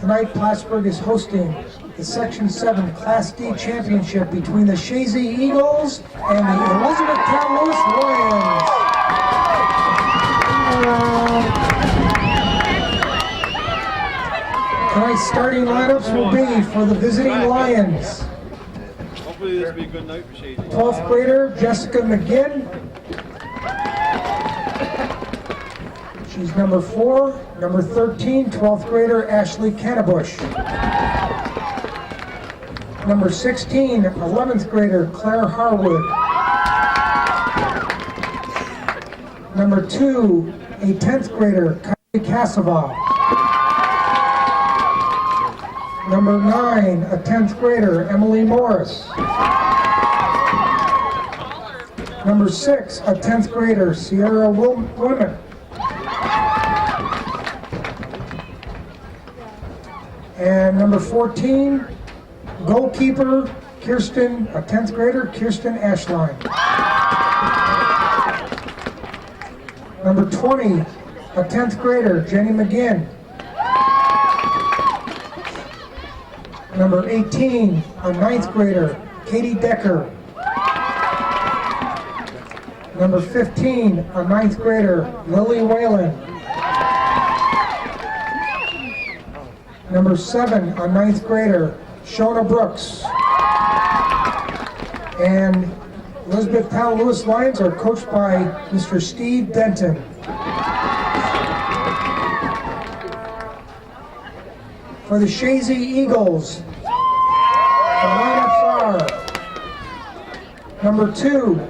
Tonight, Plattsburgh is hosting the Section VII Class D Championship between the Chazy Eagles and the Elizabethtown-Lewis Lions. Tonight's starting lineups will be for the visiting Lions. Hopefully this will be a good night for Chazy. 12th grader Jessica McGinn. She's number 4. Number 13, 12th grader Ashley Cannabush. Number 16, 11th grader Claire Harwood. Number 2, a 10th grader Kylie Casava. Number 9, a 10th grader Emily Morris. Number 6, a 10th grader Sierra Women. And number 14, goalkeeper Kirsten, a 10th grader Kirsten Ashline. Number 20, a 10th grader Jenny McGinn. Number 18, a 9th grader Katie Decker. Number 15, a 9th grader Lily Whalen. Number 7, a 9th grader Shona Brooks. And Elizabethtown-Lewis Lions are coached by Mr. Steve Denton. For the Chazy Eagles, the lineups are number 2,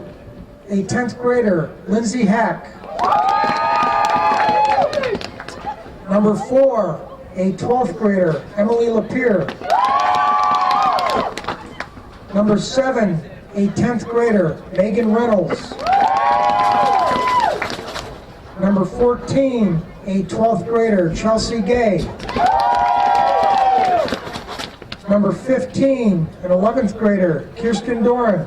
a 10th grader Lindsay Hack. Number 4, a 12th grader Emily Lapierre. Number 7, a 10th grader Megan Reynolds. Number 14, a 12th grader Chelsea Gay. Number 15, an 11th grader Kirsten Doran.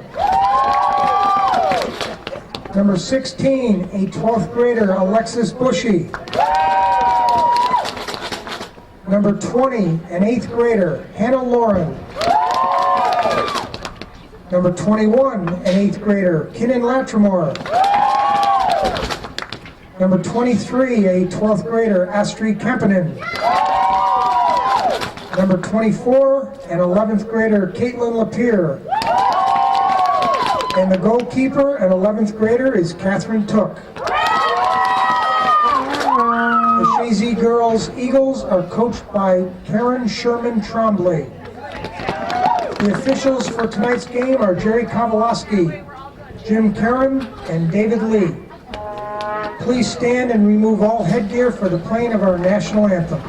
Number 16, a 12th grader Alexis Bushy. Number 20, an 8th grader Hannah Lauren. Number 21, an 8th grader Kinnan Latrimore. Number 23, a 12th grader Astrid Kempinen. Number 24, an 11th grader Caitlin Lapierre. And the goalkeeper, an 11th grader, is Catherine Took. The Chazy Girls Eagles are coached by Karen Sherman Trombley. The officials for tonight's game are Jerry Kowalski, Jim Karen, and David Lee. Please stand and remove all headgear for the playing of our national anthem.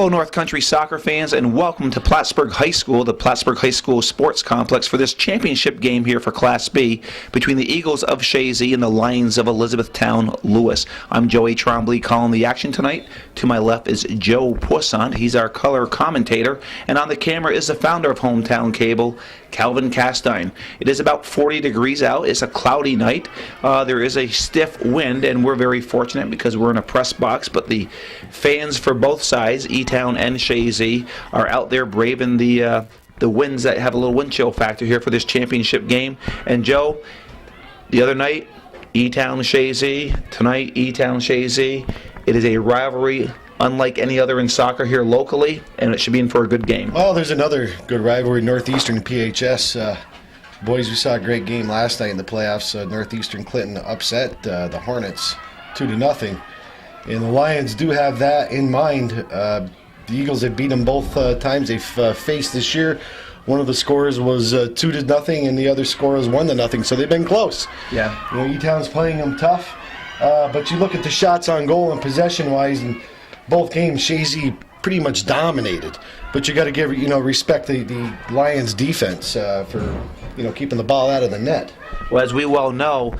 Hello, North Country soccer fans, and welcome to Plattsburgh High School, the Plattsburgh High School Sports Complex, for this championship game here for Class B between the Eagles of Chazy and the Lions of Elizabethtown-Lewis. I'm Joey Trombley calling the action tonight. To my left is Joe Poissant. He's our color commentator, and on the camera is the founder of Hometown Cable, Calvin Castine. It is about 40 degrees out. It's a cloudy night. There is a stiff wind, and we're very fortunate because we're in a press box, but the fans for both sides, E-Town and Chazy, are out there braving the winds that have a little wind chill factor here for this championship game. And Joe, the other night, E-Town Chazy, tonight E-Town Chazy. It is a rivalry unlike any other in soccer here locally, and it should be in for a good game. Well, there's another good rivalry, Northeastern PHS. Boys, we saw a great game last night in the playoffs. Northeastern Clinton upset the Hornets 2-0. And the Lions do have that in mind. The Eagles have beat them both times they've faced this year. One of the scores was 2-0, and the other score was 1-0. So they've been close. Yeah. You know, E-Town's playing them tough. But you look at the shots on goal and possession-wise, and both games, Chazy pretty much dominated. But you got to give respect the Lions' defense for keeping the ball out of the net. Well, as we well know,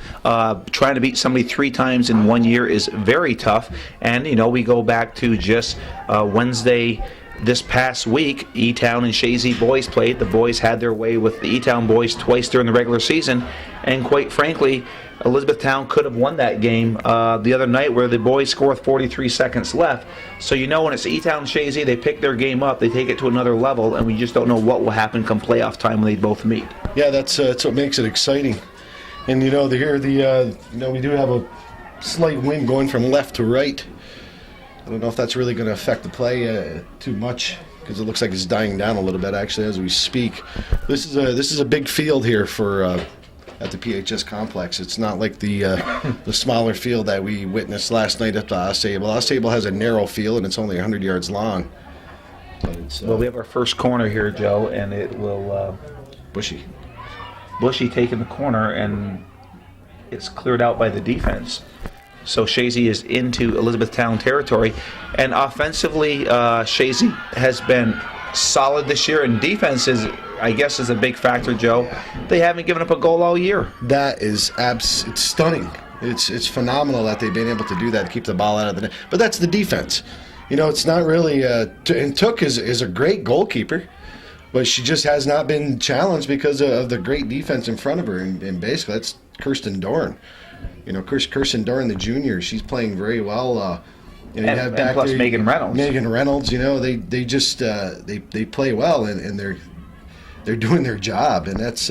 trying to beat somebody 3 times in 1 year is very tough. And we go back to just Wednesday this past week. E-Town and Chazy boys played. The boys had their way with the E-Town boys twice during the regular season, and quite frankly, Elizabethtown could have won that game the other night where the boys score with 43 seconds left. So when it's E-Town and Chazy, they pick their game up, they take it to another level, and we just don't know what will happen come playoff time when they both meet. Yeah, that's what makes it exciting. And we do have a slight wind going from left to right. I don't know if that's really going to affect the play too much, because it looks like it's dying down a little bit actually as we speak. This is a big field here for at the PHS complex. It's not like the smaller field that we witnessed last night at the Ostable. Ostable has a narrow field and it's only 100 yards long. But it's, well, we have our first corner here, Joe, and it will Bushy taking the corner, and it's cleared out by the defense. So Chazy is into Elizabethtown territory, and offensively, Chazy has been solid this year, and defense is a big factor, Joe. They haven't given up a goal all year. That is it's stunning. It's phenomenal that they've been able to do that, to keep the ball out of the net. But that's the defense. It's not really. And Took is a great goalkeeper, but she just has not been challenged because of the great defense in front of her. And basically, that's Kirsten Dorn. Kirsten Dorn, the junior, she's playing very well. You have back plus there, Megan Reynolds. Megan Reynolds, they just they play well, and they're doing their job, and that's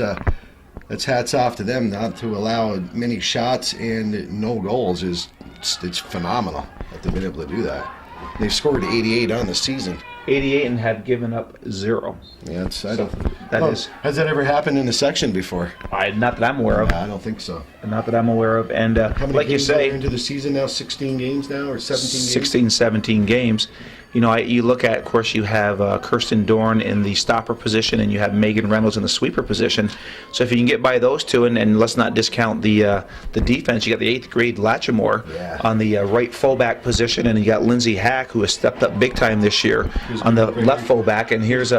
hats off to them. Not to allow many shots and no goals it's phenomenal that they've been able to do that. They've scored 88 on the season. 88 and have given up 0. Yeah, Has that ever happened in a section before? Not that I'm aware of. I don't think so. Not that I'm aware of. And how many like games you say, into the season now, 16 games now, or 17 games? 16, 17 games. You look at, of course, you have Kirsten Dorn in the stopper position, and you have Megan Reynolds in the sweeper position. So if you can get by those two, and let's not discount the defense, you got the 8th grade Latchmore on the right fullback position, and you got Lindsay Hack, who has stepped up big time this year on the left fullback, and here's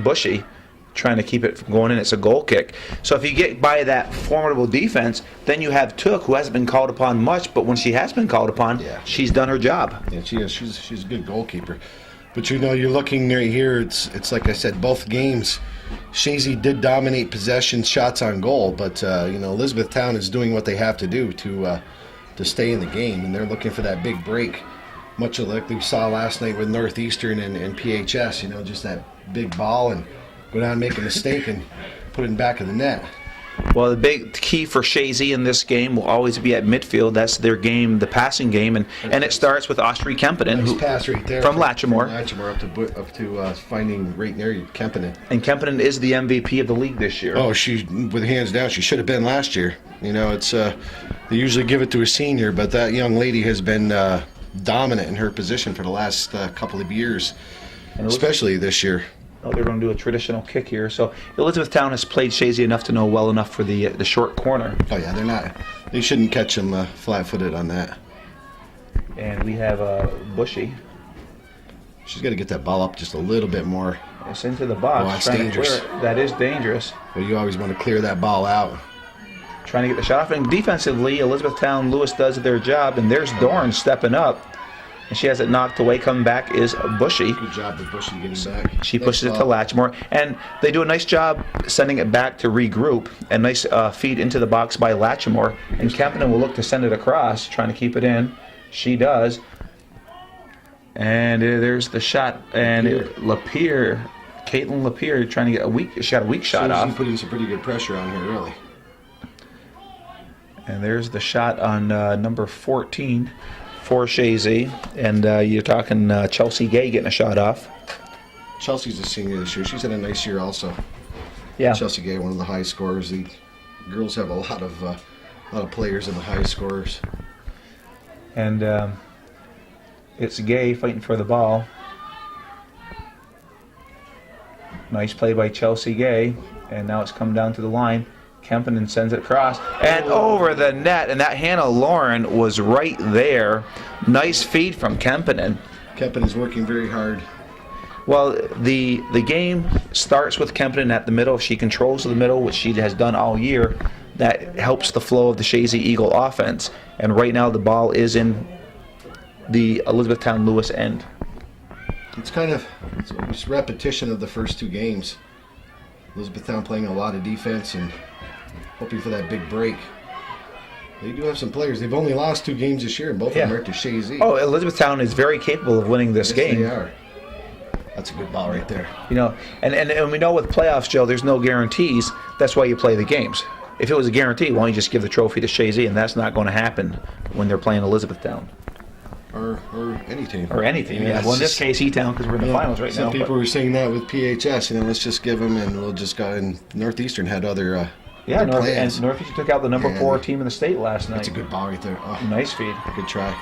Bushy trying to keep it from going in. It's a goal kick. So if you get by that formidable defense, then you have Took, who hasn't been called upon much, but when she has been called upon, she's done her job. Yeah, she is. She's a good goalkeeper. But you're looking right here. It's like I said, both games, Chazy did dominate possession, shots on goal, but Elizabethtown is doing what they have to do to stay in the game, and they're looking for that big break, much like we saw last night with Northeastern and PHS. Just that big ball and go down and make a mistake and put it in the back of the net. Well, the big key for Chazy in this game will always be at midfield. That's their game, the passing game, and it starts with Austri Kempinen, who pass right there from Latchmore. Up to finding right near Kempinen. And Kempinen is the MVP of the league this year. Oh, she, with hands down, she should have been last year. It's they usually give it to a senior, but that young lady has been dominant in her position for the last couple of years, especially this year. Oh, they're going to do a traditional kick here. So Elizabethtown has played Chazy enough to know well enough for the short corner. Oh yeah, they're not. They shouldn't catch them flat-footed on that. And we have Bushy. She's got to get that ball up just a little bit more. It's into the box. Oh, that's trying dangerous. to clear it. That is dangerous. But you always want to clear that ball out. Trying to get the shot off. And defensively, Elizabethtown-Lewis does their job, and there's Dorn stepping up. And she has it knocked away. Coming back is Bushy. Good job with Bushy getting back. She pushes it to Latchmore. And they do a nice job sending it back to regroup. And nice feed into the box by Latchmore. And Kempinen will look to send it across, trying to keep it in. She does. And there's the shot. And Lapierre, Caitlin Lapierre, trying to get a weak shot off. She's putting some pretty good pressure on her, really. And there's the shot on number 14 for Chazy. And you're talking Chelsea Gay getting a shot off. Chelsea's a senior this year. She's had a nice year also. Yeah. Chelsea Gay, one of the high scorers. The girls have a lot of players in the high scorers. And it's Gay fighting for the ball. Nice play by Chelsea Gay. And now it's come down to the line. Kempinen sends it across and over the net. And that Hannah Lauren was right there. Nice feed from Kempinen. Kempinen's working very hard. Well, the game starts with Kempinen at the middle. If she controls the middle, which she has done all year, that helps the flow of the Chazy Eagle offense. And right now the ball is in the Elizabethtown-Lewis end. It's repetition of the first two games. Elizabethtown playing a lot of defense and hoping for that big break. They do have some players. They've only lost 2 games this year, and both of them are to Chazy. Oh, Elizabethtown is very capable of winning this game. They are. That's a good ball right there. You know, and we know with playoffs, Joe, there's no guarantees. That's why you play the games. If it was a guarantee, why don't you just give the trophy to Chazy? And that's not going to happen when they're playing Elizabethtown. Or any team. Or any team, yeah. Well, in this case, E-Town, because we're in the finals right now. Some people were saying that with PHS, let's just give them, and we'll just go. And Northeastern had other plans. And Northeastern took out the number 4 team in the state last night. That's a good ball right there. Oh, nice feed. Good try.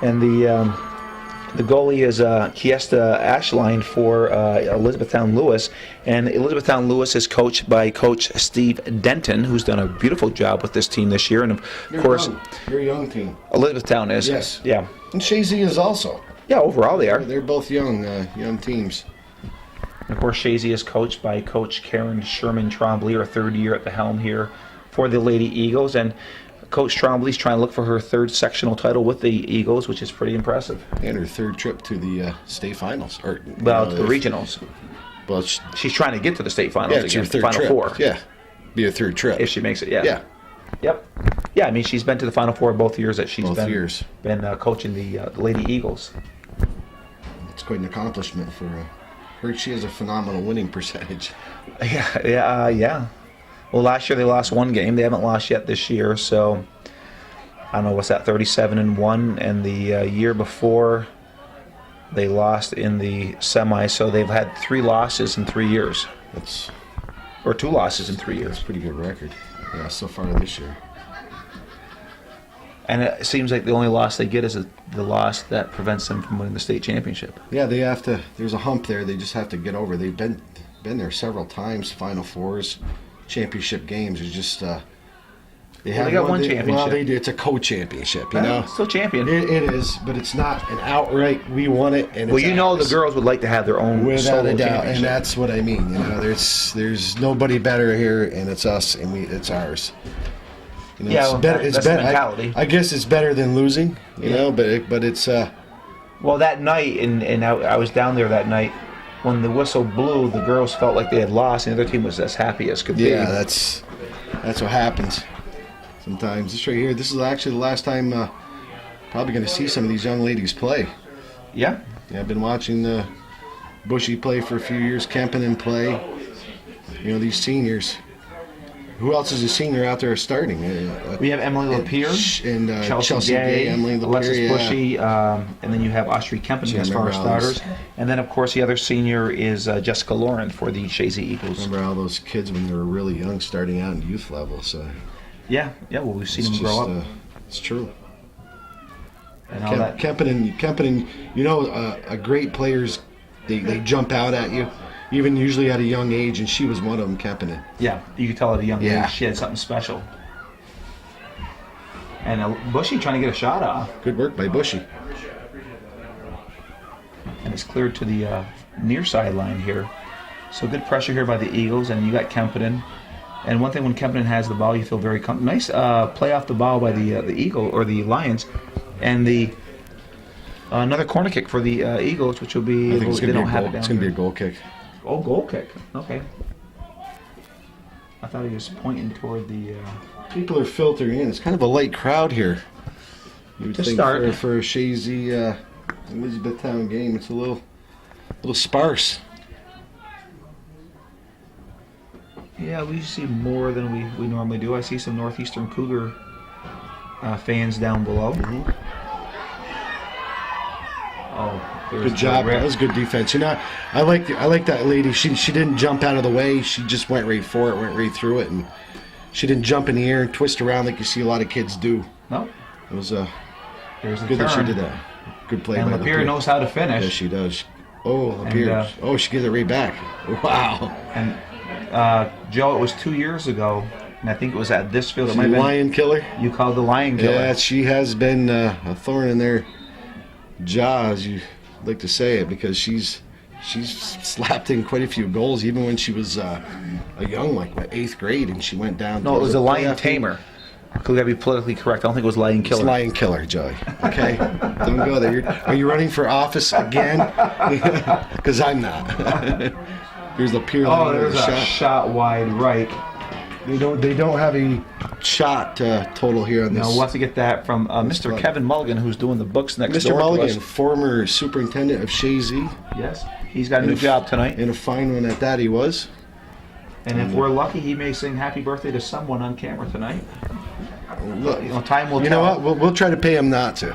And the goalie is Kiesta Ashline for Elizabethtown-Lewis. And Elizabethtown-Lewis is coached by Coach Steve Denton, who's done a beautiful job with this team this year. And, of course, very young team. Elizabethtown is. Yes. Yeah. And Chazy is also. Yeah, overall they are. They're both young teams. And of course, Chazy is coached by Coach Karen Sherman-Trombley, her 3rd year at the helm here for the Lady Eagles. And Coach Trombley's trying to look for her 3rd sectional title with the Eagles, which is pretty impressive. And her 3rd trip to the state finals. To the regionals. Well, she's trying to get to the state finals yeah, it's again, her 3rd Final trip. Four. Yeah, be a 3rd trip. If she makes it, yeah. Yeah. Yep. Yeah, I mean, she's been to the Final Four both years that she's been coaching the Lady Eagles. It's quite an accomplishment for her. She has a phenomenal winning percentage. Yeah. Well, last year they lost 1 game. They haven't lost yet this year, so I don't know, what's that, 37-1, and the year before they lost in the semi, so they've had 3 losses in 3 years. Or 2 losses in 3 years. That's a pretty good record. Yeah, so far this year. And it seems like the only loss they get is the loss that prevents them from winning the state championship. Yeah, they have to. There's a hump there. They just have to get over. They've been there several times. Final Fours, championship games. It's just they got one championship. Well, they do. It's a co-championship. You know, still champion. It is, but it's not an outright. We won it. And well, the girls would like to have their own without solo a doubt, championship. and that's what I mean. You know, there's nobody better here, and it's us, and it's ours. You know, yeah, it's that's better. the mentality. I guess it's better than losing. You know, but it's. Well, that night, and I was down there that night. When the whistle blew, the girls felt like they had lost, and the other team was as happy as could be. Yeah, that's what happens sometimes. This right here, this is actually the last time probably going to see some of these young ladies play. Yeah. Yeah, I've been watching Bushy play for a few years, Kempinen play. You know, these seniors. Who else is a senior out there starting? We have Emily Lapierre, and Chelsea Gay, Emily Alexis Lapierre, Bushy, and then you have Austria Kempinen as far as starters. And then, of course, the other senior is Jessica Lauren for the Chazy Eagles. Remember all those kids when they were really young starting out in youth level. So. Yeah, well, we've seen them grow up. It's true. And Kempinen, you know, great players, they jump out at you. Even usually at a young age, and she was one of them, Kempinen. Yeah, you could tell at a young age she had something special. And Bushy trying to get a shot off. Good work by Bushy. And is cleared to the near sideline here. So good pressure here by the Eagles, and you got Kempinen. And one thing, when Kempinen has the ball, you feel very nice play off the ball by the Eagle or the Lions, and the another corner kick for the Eagles, which will be. I think it's going to be a goal. It's going to be a goal kick. Oh, goal kick. Okay. I thought he was pointing toward the. People are filtering in. It's kind of a light crowd here. You would To think start. for a Chazy Elizabethtown game, it's a little sparse. Yeah, we see more than we normally do. I see some Northeastern Cougar fans down below. Mm-hmm. Oh, there's Good job. That was good defense. You know, I like that lady. She didn't jump out of the way. She just went right for it, went right through it, and she didn't jump in the air and twist around like you see a lot of kids do. No. It was There's good that she did that. Good play And by Lapierre knows how to finish. Yes, she does. Oh, Lapierre. And, she gives it right back. Wow. And Joe, it was 2 years ago, and I think it was at this field. It She's might the have been, lion killer. you called the lion killer. Yeah, she has been a thorn in their jaws. You like to say it because she's slapped in quite a few goals, even when she was a young, like 8th grade, and she went down. No, it was a lion tamer. We got to be politically correct. I don't think it was lion killer. It's lion killer, Joey. Okay, don't go there. Are you running for office again? Because I'm not. Here's the Pier. Oh, there's a shot wide right. They don't have a shot total here on this. Now we'll have to get that from Mr. Kevin Mulligan, who's doing the books next Mr. door to Mulligan, us. former superintendent of Chazy. Yes, he's got a new job tonight. And a fine one at that he was. And if we're lucky, he may sing happy birthday to someone on camera tonight. Look, You know, time will you tell. know what? We'll try to pay him not to.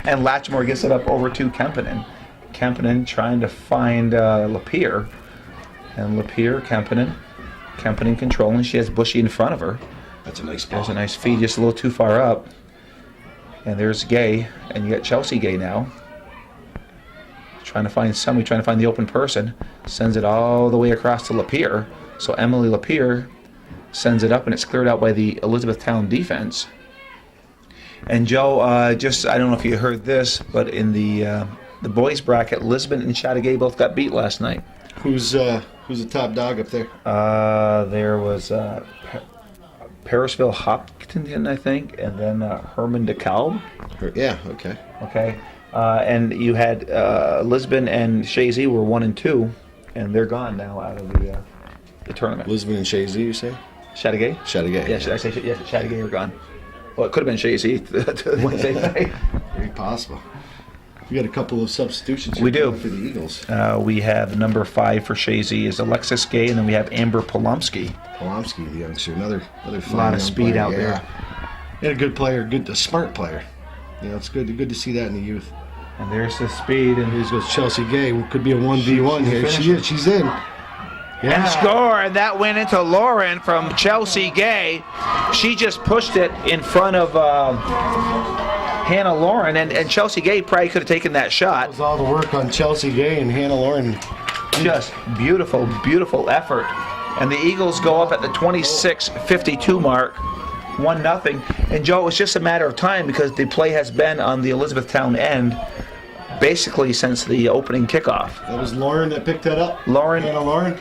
And Latchmore gets it up over to Kempinen. Kempinen trying to find Lapierre. And Lapierre, Kempinen controlling. She has Bushy in front of her. That's a nice ball. There's a nice feed just a little too far up. And there's Gay. And you got Chelsea Gay now. Trying to find the open person. Sends it all the way across to Lapierre. So Emily Lapierre sends it up, and it's cleared out by the Elizabethtown defense. And Joe, I don't know if you heard this, but in the boys bracket, Lisbon and Chazy both got beat last night. Who's the top dog up there? There was Parisville Hopkinton, I think, and then Herman DeKalb. Yeah, okay. Okay. And you had Lisbon and Chazy were 1 and 2, and they're gone now out of the tournament. Lisbon and Chazy, you say? Chazy? Chazy. Yeah, I say Chazy are gone. Well, it could have been Chazy Wednesday night. Very possible. We got a couple of substitutions. We do. For the Eagles. We have number 5 for Chazy is Alexis Gay, and then we have Amber Polomsky. Polomsky, the youngster, another A fine lot of young speed player. out there. And a good player, a smart player. You know, it's good to see that in the youth. And there's the speed. And Here goes Chelsea Gay. Could be a 1v1 here. She is. She's in. Yeah. And score, and that went into Lauren from Chelsea Gay. She just pushed it in front of Hannah Lauren, and Chelsea Gay probably could have taken that shot. That was all the work on Chelsea Gay and Hannah Lauren. Just beautiful, beautiful effort. And the Eagles go up at the 26:52 mark, 1-0. And Joe, it was just a matter of time because the play has been on the Elizabethtown end basically since the opening kickoff. That was Lauren that picked that up? Lauren. Hannah Lauren?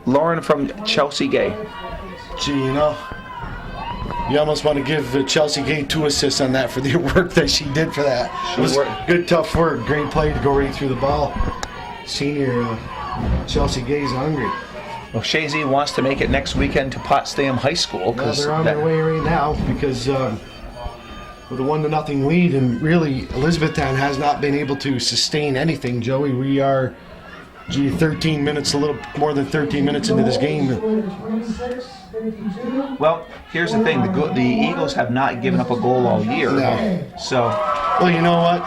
Lauren from Chelsea Gay. Gee, you know, you almost want to give Chelsea Gay 2 assists on that for the work that she did for that. It was good, tough work. Great play to go right through the ball. Senior Chelsea Gay's hungry. Well, Chazy wants to make it next weekend to Potsdam High School. Well, they're on their way right now because with a 1-0 lead, and really Elizabethtown has not been able to sustain anything. Joey, we are 13 minutes, a little more than 13 minutes into this game. Well, here's the thing: the Eagles have not given up a goal all year. No. So, well, you know what?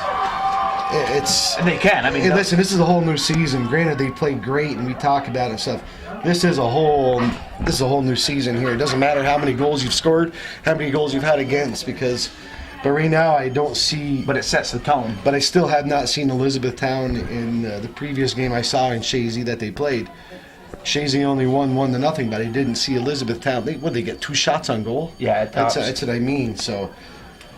It's and they can. I mean, hey, listen, this is a whole new season. Granted, they played great, and we talk about it and stuff. This is a whole new season here. It doesn't matter how many goals you've scored, how many goals you've had against, but right now I don't see. But it sets the tone. But I still have not seen Elizabethtown in the previous game I saw in Chazy that they played. Chazy only won 1-0, but I didn't see Elizabethtown. They get 2 shots on goal? Yeah, that's what I mean. So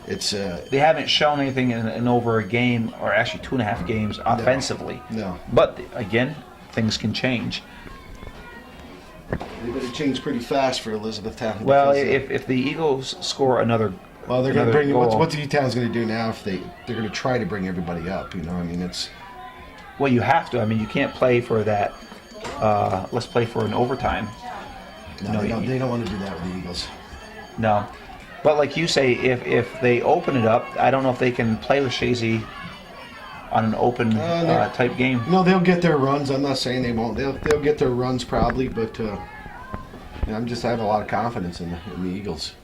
It's They haven't shown anything in over a game, or actually 2.5 games offensively. No. But again, things can change. They better change pretty fast for Elizabethtown. Well, because, if the Eagles score another, well, they're going to bring. goal, What's E-Town's going to do now? If they're going to try to bring everybody up. You know, I mean, it's. well, you have to. I mean, you can't play for that. Let's play for an overtime. No, they don't want to do that with the Eagles. No, but like you say, if they open it up, I don't know if they can play with Chazy on an open type game. No, they'll get their runs. I'm not saying they won't. They'll get their runs probably, but I have a lot of confidence in the Eagles.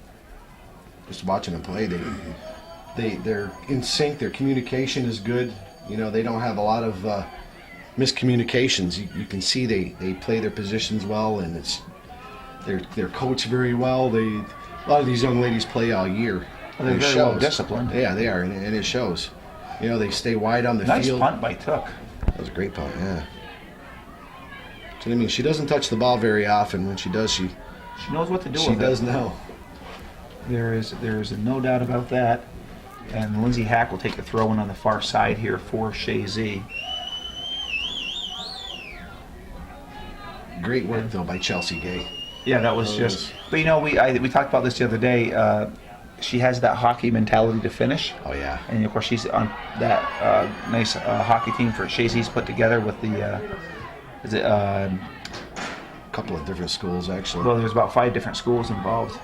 Just watching them play, they're in sync. Their communication is good. You know, they don't have a lot of miscommunications. You can see they play their positions well, and they're coached very well. A lot of these young ladies play all year. Well, they're very well disciplined. Yeah, they are, and it shows. You know, they stay wide on the field. Nice punt by Took. That was a great punt, yeah. So, I mean, she doesn't touch the ball very often. When she does, she knows what to do with she it. does know. There is no doubt about that. And Lindsay Hack will take the throw in on the far side here for Chazy. Great work, though, by Chelsea Gay. Yeah, that was just. But you know, we talked about this the other day. She has that hockey mentality to finish. Oh, yeah. And of course, she's on that nice hockey team for Chazy's put together with the. Is it? A couple of different schools, actually. Well, there's about 5 different schools involved.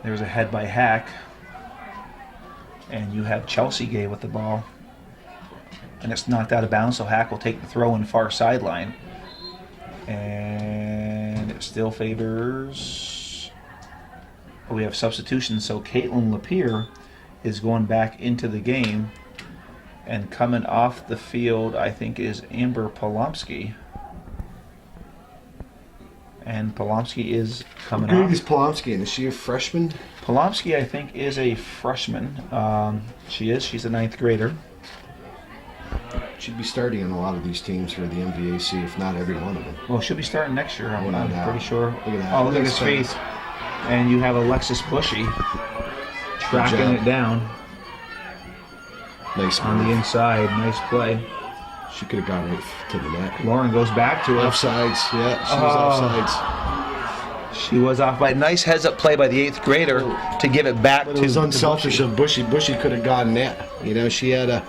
There's a head by Hack, and you have Chelsea Gay with the ball, and it's knocked out of bounds. So Hack will take the throw in far sideline, and it still favors. We have substitutions, so Caitlin Lapierre is going back into the game, and coming off the field, I think, is Amber Polomsky. And Polomsky is coming How off. grade is Polomsky, and is she a freshman? Polomsky, I think, is a freshman. She is. She's a 9th grader. She'd be starting on a lot of these teams for the MVAC, if not every one of them. Well, she'll be starting next year. I'm Wow. pretty sure. Look at that. Oh, look at Nice his face. And you have Alexis Bushy tracking job. it down Nice on the move. inside. Nice play. She could have gone right to the net. Lauren goes back to it. Offsides, yeah, she was offsides. She was off by nice heads-up play by the 8th grader to give it back But to it was to unselfish Bushy. of Bushy. Bushy could have gone net. You know, she had a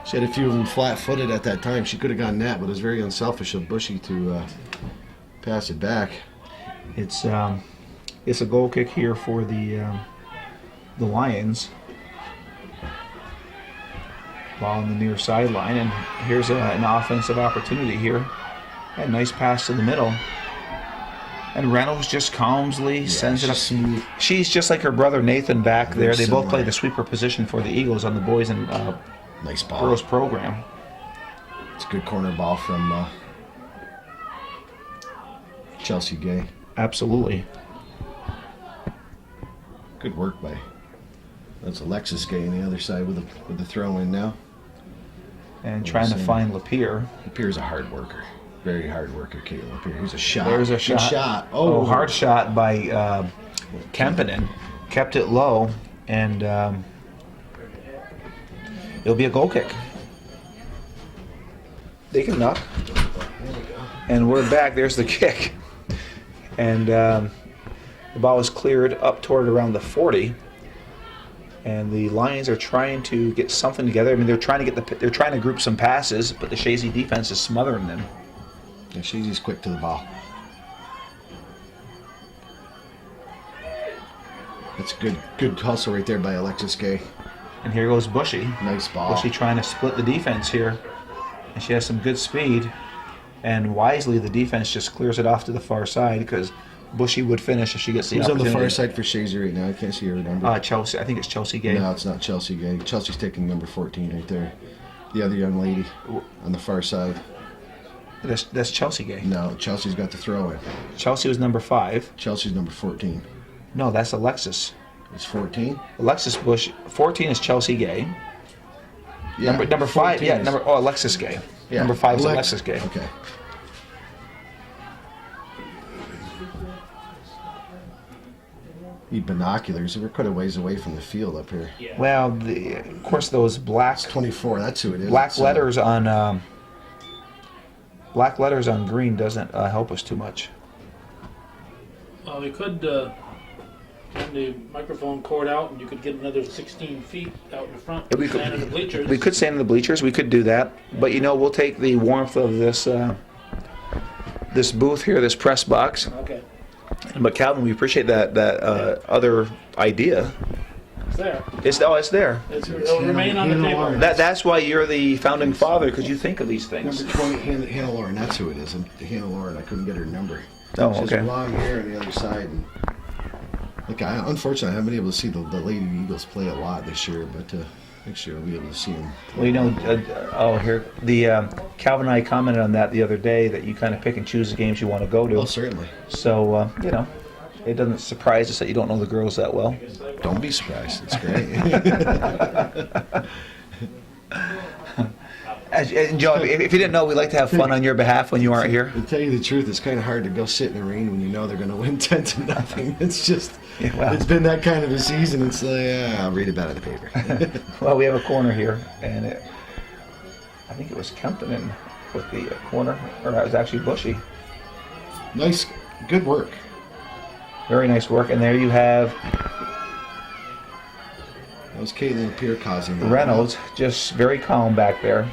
few of them flat-footed at that time. She could have gone net, but it was very unselfish of Bushy to pass it back. It's a goal kick here for the Lions. Ball on the near sideline, and here's an offensive opportunity here. A nice pass to the middle, and Reynolds just calmly sends it up. Smooth. She's just like her brother Nathan back there. They both similar. play the sweeper position for the Eagles on the boys and Nice ball. girls program. It's a good corner ball from Chelsea Gay. Absolutely. Good work by. That's Alexis Gay on the other side with the throw in now. And trying to find Lapierre. Lapierre's a hard worker. Very hard worker, Caitlin Lapierre. Here's a shot. There's a Good shot. Oh, Hard shot by Kempinen. Kept it low, and it'll be a goal kick. They can knock. And we're back. There's the kick. And the ball is cleared up toward around the 40. And the Lions are trying to get something together. I mean, they're trying to group some passes, but the Chazy defense is smothering them. Yeah, Chazy's quick to the ball. That's good hustle right there by Alexis Gay. And here goes Bushy. Nice ball. Bushy trying to split the defense here. And she has some good speed. And wisely, the defense just clears it off to the far side because Bushy would finish if she gets the Who's on the opportunity. far side for Chazy right now? I can't see her number. Chelsea. I think it's Chelsea Gay. No, it's not Chelsea Gay. Chelsea's taking number 14 right there. The other young lady on the far side. That's Chelsea Gay. No, Chelsea's got the throw in. Chelsea was number 5. Chelsea's number 14. No, that's Alexis. It's 14? Alexis Bush. 14 is Chelsea Gay. Yeah. Number 5. 14 Yeah. is- Alexis Gay. Yeah, Number 5 is Alexis Gay. Okay. need binoculars. We're quite a ways away from the field up here. Well, of course, those black 24. That's who it is. black It's, letters on green doesn't help us too much. We could turn the microphone cord out, and you could get another 16 feet out in front. We could- stand in the bleachers. We could stand in the bleachers. We could do that, but we'll take the warmth of this this booth here, this press box. Okay, But Calvin, we appreciate that other idea. it's there. It's there. It'll remain on the Hannah table. Lawrence. That's why you're the founding father, because you think of these things. Number 20, Hannah Lauren. That's who it is. Hannah Lauren. I couldn't get her number. Oh, She has okay. long hair on the other side. And unfortunately, I haven't been able to see the Lady Eagles play a lot this year, but next year I'll be able to see them. Well, here the Calvin and I commented on that the other day, that you kind of pick and choose the games you want to go to. Oh, certainly. So it doesn't surprise us that you don't know the girls that well. Don't be surprised. It's great. And Joe, if you didn't know, we like to have fun on your behalf when you aren't here. To tell you the truth, it's kind of hard to go sit in the rain when you know they're going to win 10-0. It's just, Yeah, well. it's been that kind of a season. It's like, I'll read about it in the paper. Well, we have a corner here, and I think it was Kempton with the corner, or that was actually Bushy. Nice, good work. Very nice work, and there you have That was Caitlin Pierre causing that. Reynolds, just very calm back there.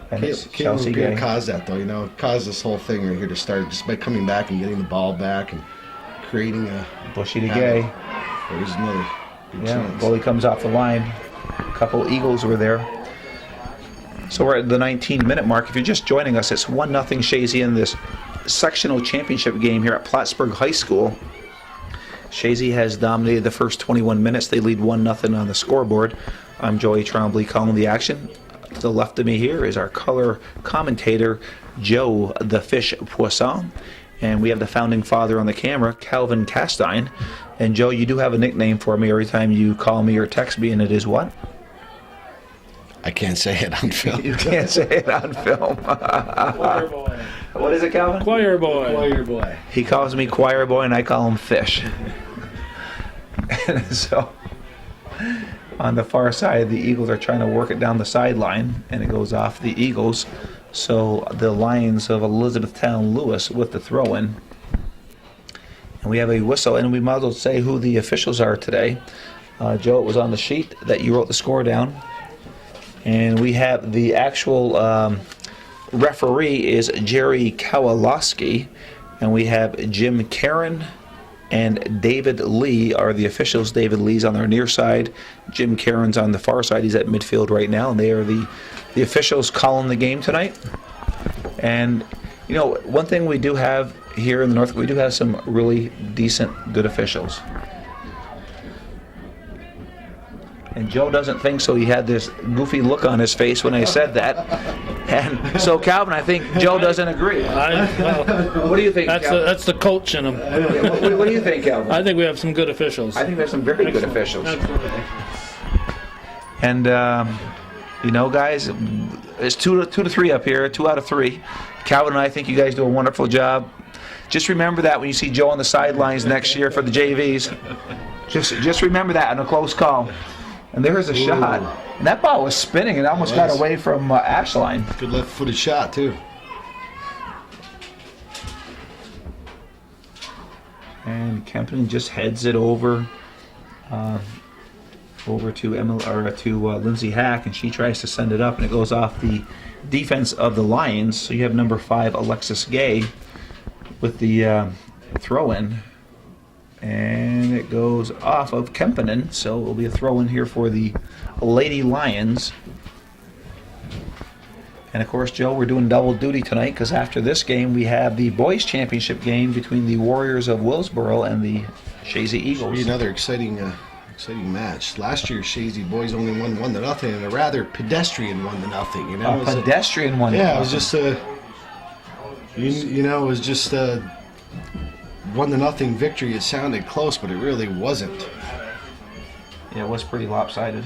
And it's Chelsea Caitlin Pierre Gay. caused that, though. Caused this whole thing right here to start just by coming back and getting the ball back and creating a. Bushy to Gay. There's another good Yeah, chance. goalie comes off the line. A couple Eagles were there. So we're at the 19-minute mark. If you're just joining us, it's 1-0 Chazy in this sectional championship game here at Plattsburgh High School. Chazy has dominated the first 21 minutes. They lead 1-0 on the scoreboard. I'm Joey Trombley calling the action. To the left of me here is our color commentator, Joe the Fish Poisson. And we have the founding father on the camera, Calvin Castine. And Joe, you do have a nickname for me every time you call me or text me, and it is what? I can't say it on film. You can't say it on film. Choir boy. What is it, Calvin? Choir boy. Choir boy. He calls me Choir Boy, and I call him Fish. And so, on the far side, the Eagles are trying to work it down the sideline, and it goes off the Eagles. So the Lions of Elizabethtown-Lewis with the throw-in. And we have a whistle, and we might as well say who the officials are today. Joe, it was on the sheet that you wrote the score down. And we have the actual referee is Jerry Kowalowski, and we have Jim Karen and David Lee are the officials. David Lee's on our near side. Jim Karen's on the far side. He's at midfield right now, and they are the officials calling the game tonight. And, one thing we do have here in the North, we do have some really decent, good officials. And Joe doesn't think so. He had this goofy look on his face when I said that. And so, Calvin, I think Joe doesn't agree. What do you think, Calvin? That's the coach in him. What do you think, Calvin? I think we have some good officials. I think there's some very good officials. Absolutely. And, guys, it's 2 to 3 up here, 2 out of 3. Calvin and I think you guys do a wonderful job. Just remember that when you see Joe on the sidelines next year for the JVs. Just remember that in a close call. And there's a shot. And that ball was spinning. It almost got away from Ashline. Good left-footed shot, too. And Kempton just heads it over to Lindsay Hack, and she tries to send it up, and it goes off the defense of the Lions. So you have number 5, Alexis Gay, with the throw-in. And it goes off of Kempinen, so it will be a throw-in here for the Lady Lions. And of course, Joe, we're doing double duty tonight because after this game, we have the boys' championship game between the Warriors of Willsboro and the Chazy Eagles. Be another exciting match. Last year, Chazy boys only won 1-0, and a rather pedestrian 1-0. A pedestrian one. Yeah, it was just it was just 1-0 victory. It sounded close, but it really wasn't. Yeah, it was pretty lopsided.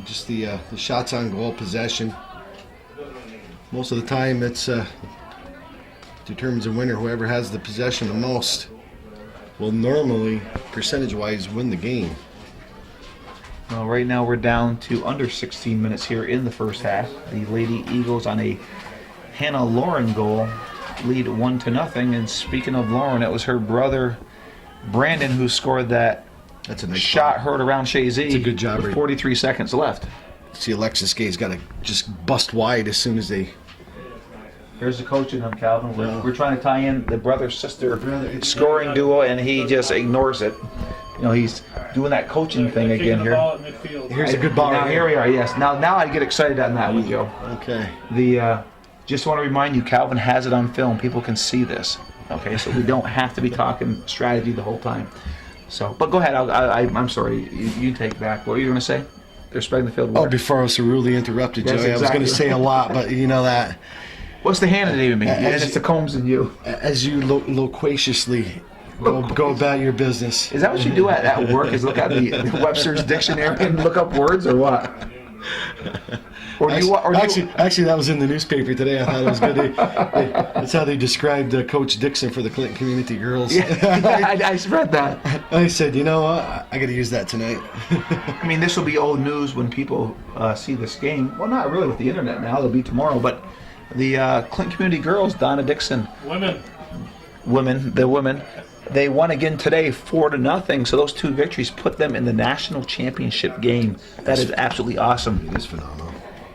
Just the shots on goal, possession. Most of the time, it's determines a winner whoever has the possession the most. will normally, percentage-wise, win the game. Well, right now we're down to under 16 minutes here in the first half. The Lady Eagles on a Hannah Lauren goal lead 1-0. And speaking of Lauren, it was her brother Brandon who scored that That's a nice shot ball. heard around Chazy. It's a good job, with Ray. 43 seconds left. See, Alexis Gay's got to just bust wide as soon as they... Here's the coach in them, Calvin. We're trying to tie in the brother-sister Brother- scoring duo, and he just ignores it. You know, he's doing that coaching thing Kicking again the here. ball at midfield. Here's a good ball Now right here we are. Yes. Now I get excited on that one, Joe. Okay. The just want to remind you, Calvin has it on film. People can see this. Okay, so we don't have to be talking strategy the whole time. So, but go ahead. I'm sorry. You take back. What were you going to say? They're spreading the field. Oh, Where? before I was so rudely interrupted, Yes, Joey, I was going to exactly. say a lot, but you know that. What's the hand that even mean? As- It's the Combs and you. As you loquaciously go about your business. Is that what you do at work? Is look at the Webster's dictionary and look up words, or what? Or do you? Actually, that was in the newspaper today. I thought it was good. That's how they described Coach Dixon for the Clinton Community Girls. I read that. I said, you know what? I got to use that tonight. I mean, this will be old news when people see this game. Well, not really with the internet now. It'll be tomorrow. But the Clinton Community Girls, Donna Dixon, the women, they won again today, 4-0. So those two victories put them in the national championship game. That is absolutely awesome. It is phenomenal.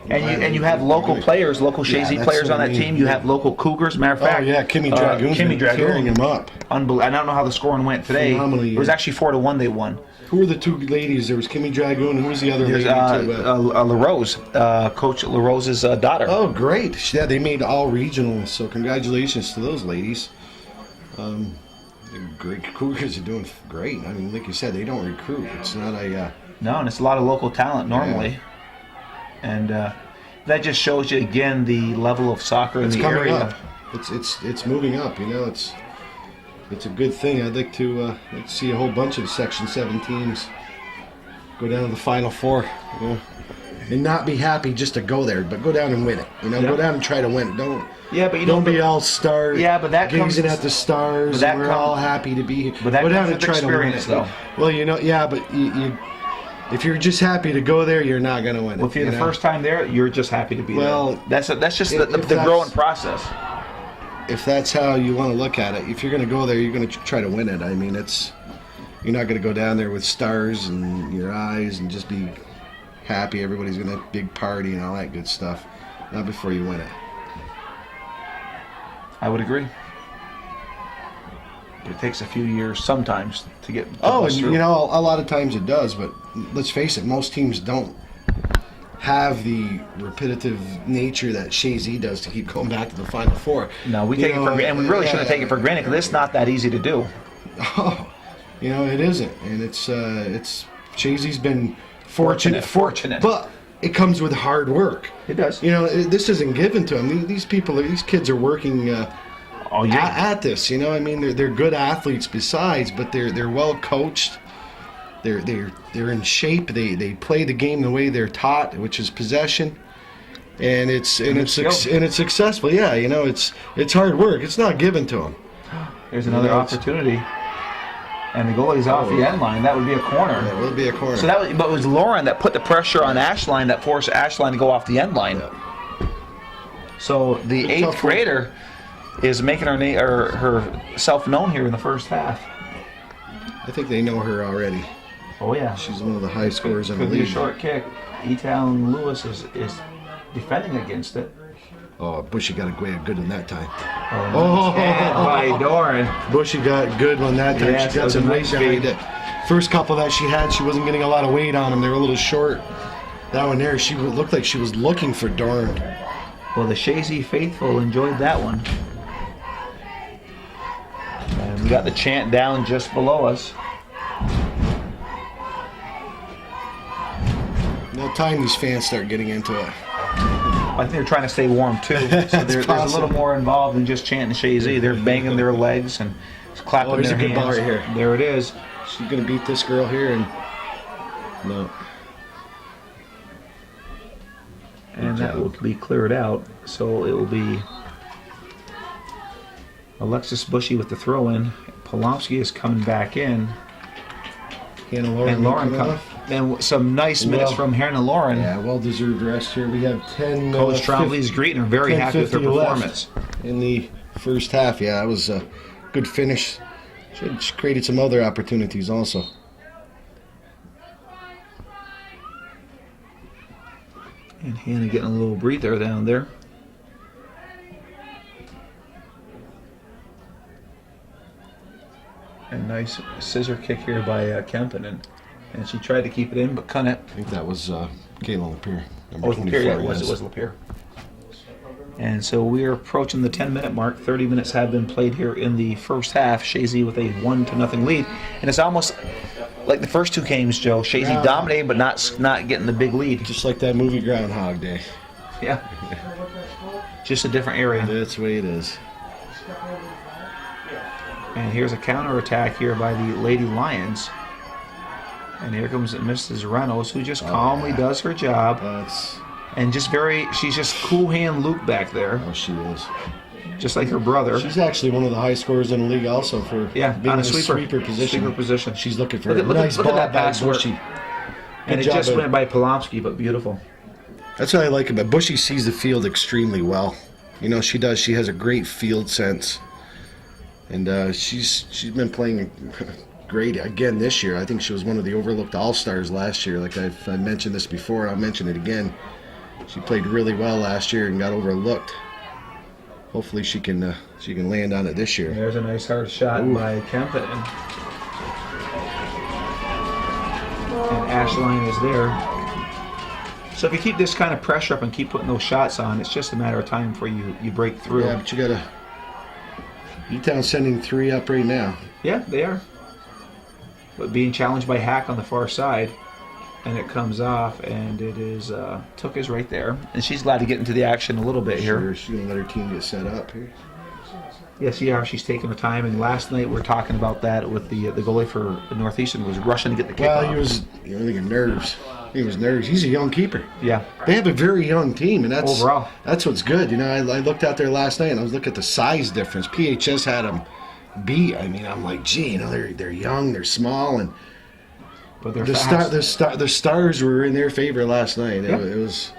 And you have local players, local Chazy that's players what on I that mean. team. You have local Cougars. Matter of Oh fact, yeah, Kimmy Dragoon's Kimmy been Dragoon. carrying him up. Unbelievable. I don't know how the scoring went today. Phenomenal It was year. actually 4-1 they won. Who were the two ladies? There was Kimmy Dragoon, and who was the other There's lady? Too? LaRose, Coach LaRose's daughter. Oh, great! Yeah, they made all regionals, so congratulations to those ladies. The great Cougars are doing great. I mean, like you said, they don't recruit. It's not a. No, and it's a lot of local talent normally. And that just shows you again the level of soccer in It's the coming area. up. It's moving up. You know, it's a good thing. I'd like to see a whole bunch of Section 7 teams go down to the Final Four. You know, and not be happy just to go there, but go down and win it. You know, Yeah. Go down and try to win it. Don't. Yeah, but you Don't know, be all stars. Yeah, but that gazing comes- at the stars. but that And we're comes- all happy to be here. but that go down comes and with try to win experience, it. though. Well, you know, yeah, but you if you're just happy to go there, you're not gonna win it. well, if you're you the know? first time there, you're just happy to be Well, there. That's just the if growing that's- process. If that's how you want to look at it, if you're gonna go there, you're gonna try to win it. I mean, you're not gonna go down there with stars in your eyes and just be happy. Everybody's gonna have a big party and all that good stuff. Not before you win it. I would agree. It takes a few years sometimes to get. Oh, and bust through. you know, a lot of times it does, but let's face it, most teams don't have the repetitive nature that Chazy does to keep going back to the Final Four. No, we take it for granted, and we really shouldn't take it for granted because it's not that easy to do. Oh, you know, it isn't, and it's Chazy's been fortunate, but it comes with hard work. It does. You know, this isn't given to them. These kids are working Oh yeah. at this. You know, I mean, they're good athletes besides, but they're well coached. They're in shape. They play the game the way they're taught, which is possession, and it's successful. Yeah, you know, it's hard work. It's not given to them. There's another opportunity, and the goalie's off the end line. That would be a corner. It will be a corner. So but it was Lauren that put the pressure on Ashline that forced Ashline to go off the end line. So the Good tough eighth grader is making herself known here in the first half. I think they know her already. Oh yeah. She's one of the high scorers in the Could be a league. short kick. Elizabethtown-Lewis is defending against it. Oh, Bushy got a good one that time. Oh, by Doran. Bushy got good one that time. Yes, She that got was a some weight nice behind feed. it. First couple that she had, she wasn't getting a lot of weight on them. They were a little short. That one there, she looked like she was looking for Doran. Well, the Chazy faithful enjoyed that one. And we got the chant down just below us. No time these fans start getting into it. I think they're trying to stay warm too. So there's a little possible. more involved than just chanting Chazy. They're banging their legs and clapping here's their a good hands. ball right here. There it is. She's gonna beat this girl here, and no. And that will be cleared out. So it will be Alexis Bushy with the throw in. Polomsky is coming back in. Hannah Lauren, And Lauren coming comes. off. And some nice minutes Well, from Hannah Lauren. Yeah, well-deserved rest here. We have 10. Coach Trombley's greeting her, very happy with her 10:50 left performance. in the first half. Yeah, that was a good finish. She created some other opportunities also. And Hannah getting a little breather down there. A nice scissor kick here by Kempen, and she tried to keep it in, but couldn't. I think that was Kayla Lapeer. Oh, it was Lapeer, yeah, it was Lapeer. And so we are approaching the 10-minute mark. 30 minutes have been played here in the first half. Chazy with a 1-0 lead, and it's almost like the first two games, Joe. Chazy dominating, but not getting the big lead. Just like that movie Groundhog Day. Yeah, just a different area. That's the way it is. And here's a counterattack here by the Lady Lions. And here comes Mrs. Reynolds, who just calmly does her job. That's And she's just cool hand Luke back there, how she is. just like her brother. She's actually one of the high scorers in the league also for being on in a the sweeper position. Sweeper position. She's looking for Look a at- look nice at ball that by pass work. Bushy. And it Good just job, went by Polomsky, but beautiful. That's what I like about Bushy. Sees the field extremely well. You know, she does. She has a great field sense, and she's been playing great again this year. I think she was one of the overlooked all-stars last year. Like I mentioned this before, I'll mention it again. She played really well last year and got overlooked. Hopefully she can land on it this year. There's a nice hard shot by Kempen. And Ashline is there. So if you keep this kind of pressure up and keep putting those shots on, it's just a matter of time before you break through. Yeah, but you gotta. E-Town's sending 3 up right now. Yeah, they are. But being challenged by Hack on the far side, and it comes off, and it is Took is right there, and she's glad to get into the action a little bit here. Sure, she's gonna let her team get set up here. Yes, yeah, she's taking her time. And last night we were talking about that with the goalie for Northeastern was rushing to get the kick Well, off. he was thinking nerves. He was nervous. He's a young keeper. Yeah. They have a very young team, and Overall. that's what's good. You know, I looked out there last night and I was looking at the size difference. PHS had them beat. I mean, I'm like, gee, you know, they're young, they're small, and But they're the fast. the stars were in their favor last night. Yeah. It was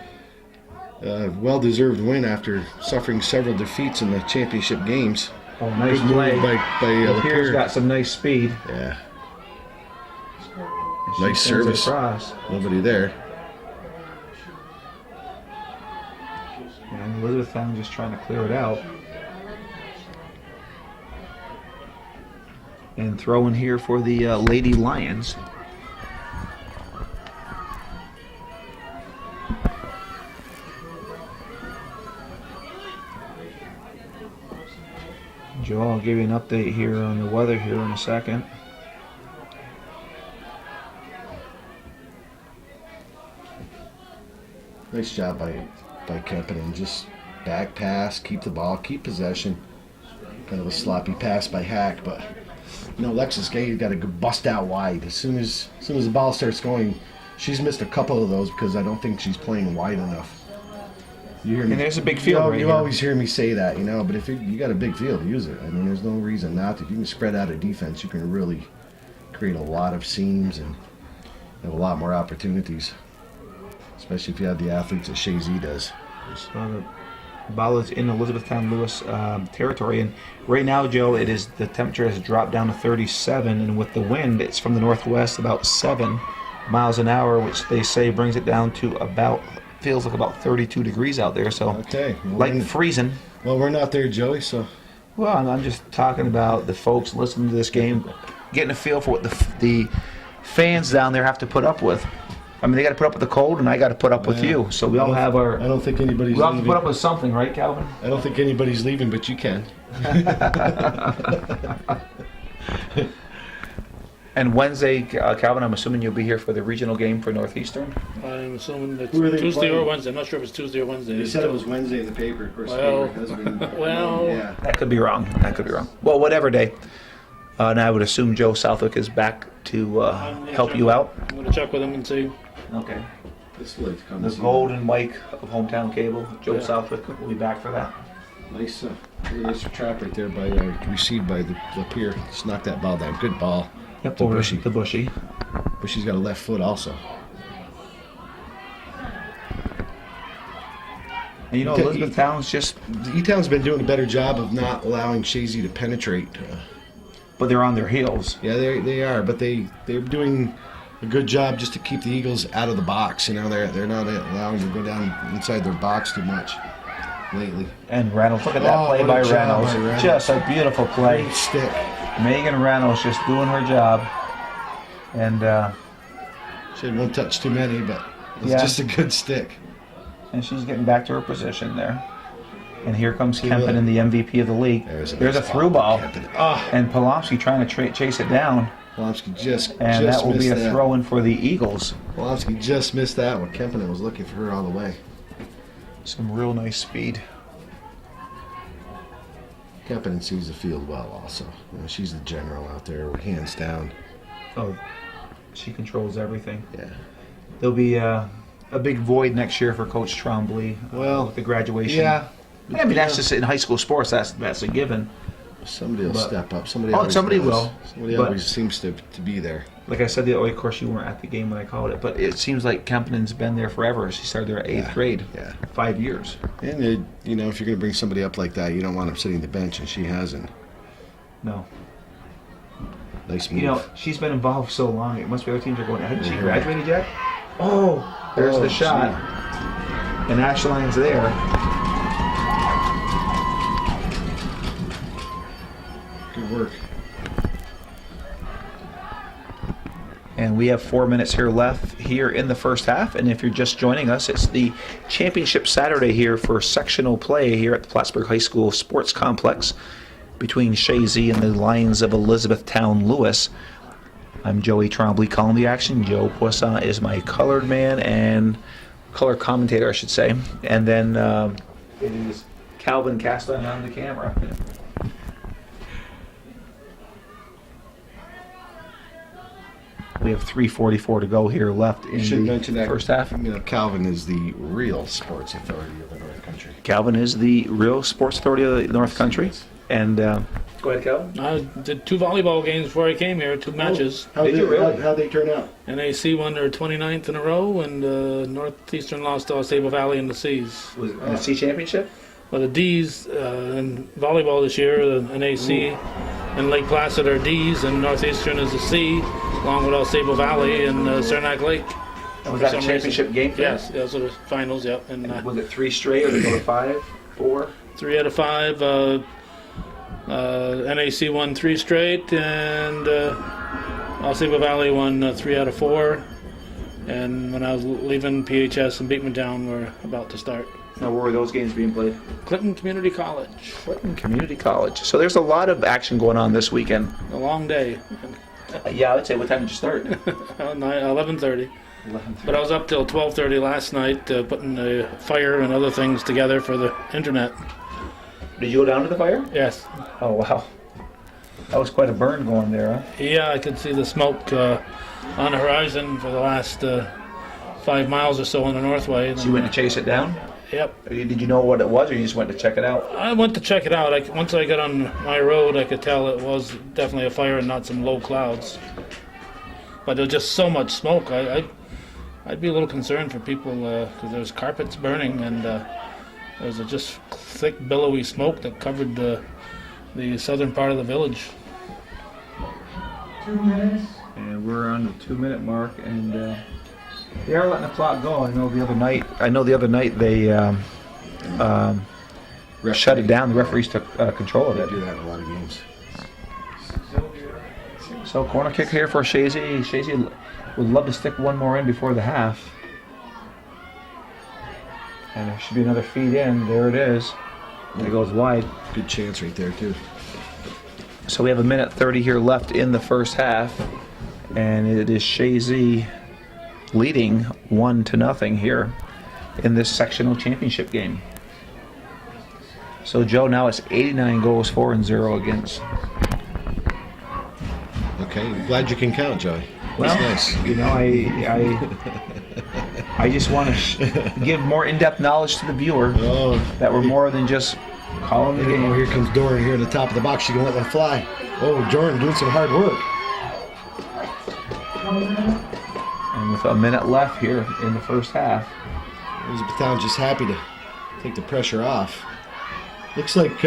a well-deserved win after suffering several defeats in the championship games. Oh, nice Good move play. by Lapierre's Lapeer. got some nice speed. Yeah, She nice sends it service. across. Nobody there. And Elizabethtown just trying to clear it out. And throw in here for the Lady Lions. Joe, I'll give you an update here on the weather here in a second. Nice job by Kempen, and just back pass, keep the ball, keep possession. Kind of a sloppy pass by Hack, but you know, Alexis Gay got to bust out wide as soon as the ball starts going. She's missed a couple of those because I don't think she's playing wide enough. You hear me? And there's a big field right you here. always hear me say that, you know. But if you got a big field, use it. I mean, there's no reason not to. If you can spread out a defense, you can really create a lot of seams and have a lot more opportunities. Especially if you have the athletes that Chazy does. The ball is in Elizabethtown-Lewis territory, and right now, Joe, the temperature has dropped down to 37, and with the wind, it's from the northwest, about 7 miles an hour, which they say brings it down to feels like about 32 degrees out there. So, Okay. Well, like freezing. well, we're not there, Joey. So Well, I'm just talking about the folks listening to this game, getting a feel for what the fans down there have to put up with. I mean, they got to put up with the cold, and I got to put up with you. So we all have our. I don't think anybody's We all have to leaving. put up with something, right, Calvin? I don't think anybody's leaving, but you can. And Wednesday, Calvin, I'm assuming you'll be here for the regional game for Northeastern. I'm assuming it's Who are they Tuesday playing? or Wednesday. I'm not sure if it's Tuesday or Wednesday. They said it was Wednesday in the paper. Of course, Well, the paper has been. well, yeah. That could be wrong. That could be wrong. Well, whatever day. And I would assume Joe Southwick is back to help you out. I'm going to check with him and see. Okay. It's late to come The see gold and white of Hometown Cable, Joe Yeah. Southwick will be back for that. Nice, really nice trap right there by received by the pier. Just knocked that ball down. Good ball. Yep, To over Bushy. the Bushy. But she's got a left foot also. And you know, Elizabethtown's just, E-Town's been doing a better job of not allowing Chazy to penetrate. but they're on their heels. Yeah, they are, but they're doing a good job just to keep the Eagles out of the box. You know, they're not allowing them to go down inside their box too much lately. And Reynolds, look at that play what by a job Reynolds. by Reynolds. Just a beautiful play. Great stick. Megan Reynolds just doing her job. And She won't touch too many, but it's Yeah. just a good stick. she's getting back to her position there. And here comes See Kempen what- in the MVP of the league. There's a There's a nice through ball. Kempen. Oh, And Polomsky trying to chase it down. Polomsky just And that will be missed a that. throw-in for the Eagles. Polomsky just missed that one. Kempinen was looking for her all the way. Some real nice speed. Kempinen sees the field well also. You know, she's the general out there, hands down. Oh, she controls everything. Yeah. There'll be a big void next year for Coach Trombley. Well, with the graduation. Yeah. I mean, that's just in high school sports. That's a given. Somebody will But- step up. Somebody Oh, always somebody does. will. Somebody But- always seems to be there. Like I said, of course you weren't at the game when I called it, but it seems like Kempenen's been there forever. She started there at 8th grade. Yeah. 5 years. And, you know, if you're going to bring somebody up like that, you don't want them sitting the bench, and she hasn't. No. Nice move. You know, she's been involved so long, it must be other teams are going, hasn't she Mhm. graduated yet? Oh, there's Oh, the shot. And Ashline's there. Good work. And we have 4 minutes here left here in the first half. And if you're just joining us, it's the championship Saturday here for sectional play here at the Plattsburgh High School Sports Complex between Chazy and the Lions of Elizabethtown-Lewis. I'm Joey Trombley calling the action. Joe Poisson is my colored man and color commentator, I should say. And then it is Calvin Caston on the camera. We have 3:44 to go here left in You should the mention that first half. You know, Calvin is the real sports authority of the North Country. Calvin is the real sports authority of the North Country. And go ahead, Calvin. I did 2 volleyball games before I came here, 2 matches. Did you really? How'd they turn out? NAC won their 29th in a row, and Northeastern lost to Sable Valley in the C's. Was it in the C championship? Well, the D's in volleyball this year, the NAC and Lake Placid are D's, and Northeastern is a C, along with Sable Valley and Saranac Lake. And was For that a some championship reason. game for Yes, those are the finals, yep. And them? Was it 3 straight or did it go to 5, 4? 3 out of 5. NAC won 3 straight, and Sable Valley won 3 out of 4. And when I was leaving, PHS and Beekmantown were about to start. Now, where were those games being played? Clinton Community College. Clinton Community College. So there's a lot of action going on this weekend. A long day. Yeah, I would say, what time did you start? 11:30. But I was up till 12:30 last night putting the fire and other things together for the internet. Did you go down to the fire? Yes. Oh, wow. That was quite a burn going there, huh? Yeah, I could see the smoke on the horizon for the last 5 miles or so on the Northway. And So you went to chase it down? Yep. Did you know what it was, or you just went to check it out? I went to check it out. Once I got on my road, I could tell it was definitely a fire and not some low clouds. But there was just so much smoke. I'd be a little concerned for people because there's carpets burning and there's a just thick, billowy smoke that covered the southern part of the village. 2 minutes. And we're on the 2-minute mark, and they are letting the clock go. I know the other night they shut it down. The referees took control of They it. do that in a lot of games. So corner kick here for Chazy. Chazy would love to stick one more in before the half. And there should be another feed in. There it is. And it goes wide. Good chance right there, too. So we have 1:30 here left in the first half. And it is Chazy leading 1-0 here in this sectional championship game. So Joe, now it's 89 goals for and 0 against. Okay, glad you can count, Joey. Well, That's nice. you know, I just want to give more in-depth knowledge to the viewer Oh, that we're more than just Calling the Oh, game. here comes Doran here at the top of the box. She's going to let that fly. Oh, Jordan doing some hard work. And with a minute left here in the first half. Elizabethtown just happy to take the pressure off. Looks like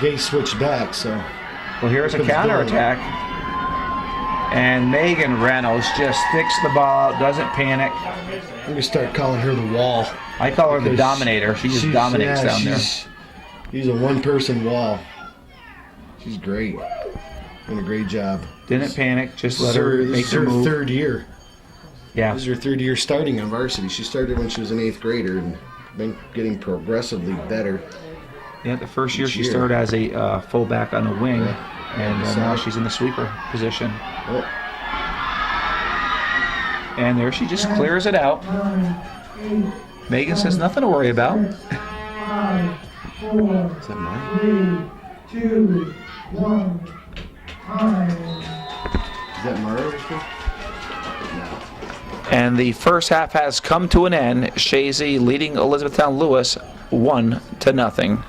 Gay switched back, so. Well, here's a Comes counterattack. And Megan Reynolds just sticks the ball out, doesn't panic. I'm going to start calling her the wall. I call her the Because dominator. She just dominates down there. She's a one-person wall. She's great. Doing a great job. Didn't panic, just let her This make is her her move. third year. Yeah. This is her third year starting on varsity. She started when she was an 8th grader and been getting progressively better. Yeah, the first year Each she year. started as a fullback on a wing, Yeah. and now she's in the sweeper position. Oh, And there she just clears it out. Megan says nothing to worry about. is that Mara? 3, 2, 1. Time. Is that Mara right there? And the first half has come to an end. Chazy leading Elizabethtown-Lewis 1-0.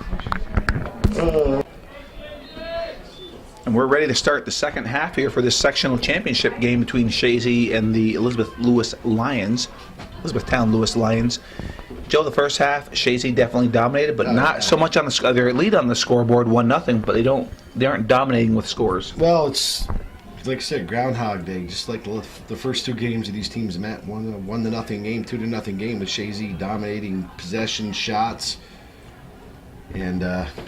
And we're ready to start the second half here for this sectional championship game between Chazy and the Elizabethtown-Lewis Lions. Joe, the first half, Chazy definitely dominated, but not so much on the their lead on the scoreboard, 1-0, but they aren't dominating with scores. Well, it's like I said, Groundhog Day. Just like the first two games of these teams met, 1-0 game, 2-0 game with Chazy dominating possession, shots, and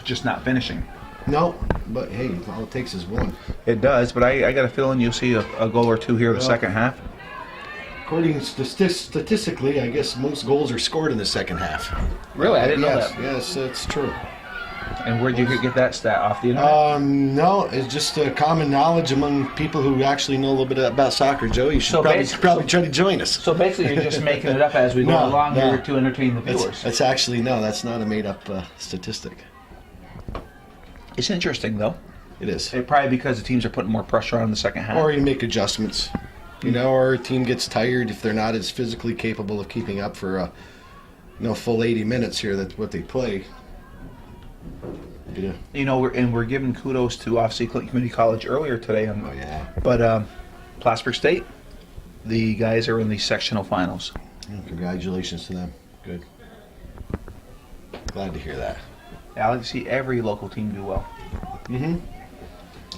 Just not finishing. no. But hey, all it takes is one. It does, but I got a feeling you'll see a goal or two here in the second half. According to statistically, I guess most goals are scored in the second half. Really? I didn't know Yes, that. yes, that's true. And where'd you get that stat off the internet? No, it's just common knowledge among people who actually know a little bit about soccer. Joe, you should So probably basically- try to join us. So basically, you're just making it up as we go No, along no. here to entertain the viewers. That's actually that's not a made-up statistic. It's interesting, though. It is. Probably because the teams are putting more pressure on in the second half. Or you make adjustments, or a team gets tired if they're not as physically capable of keeping up for a full 80 minutes here. That's what they play. Yeah. We're giving kudos to obviously Clinton Community College earlier today. Oh yeah. But Plattsburgh State, the guys are in the sectional finals. Congratulations to them. Good. Glad to hear that. Yeah, I like to see every local team do well. Mm-hmm.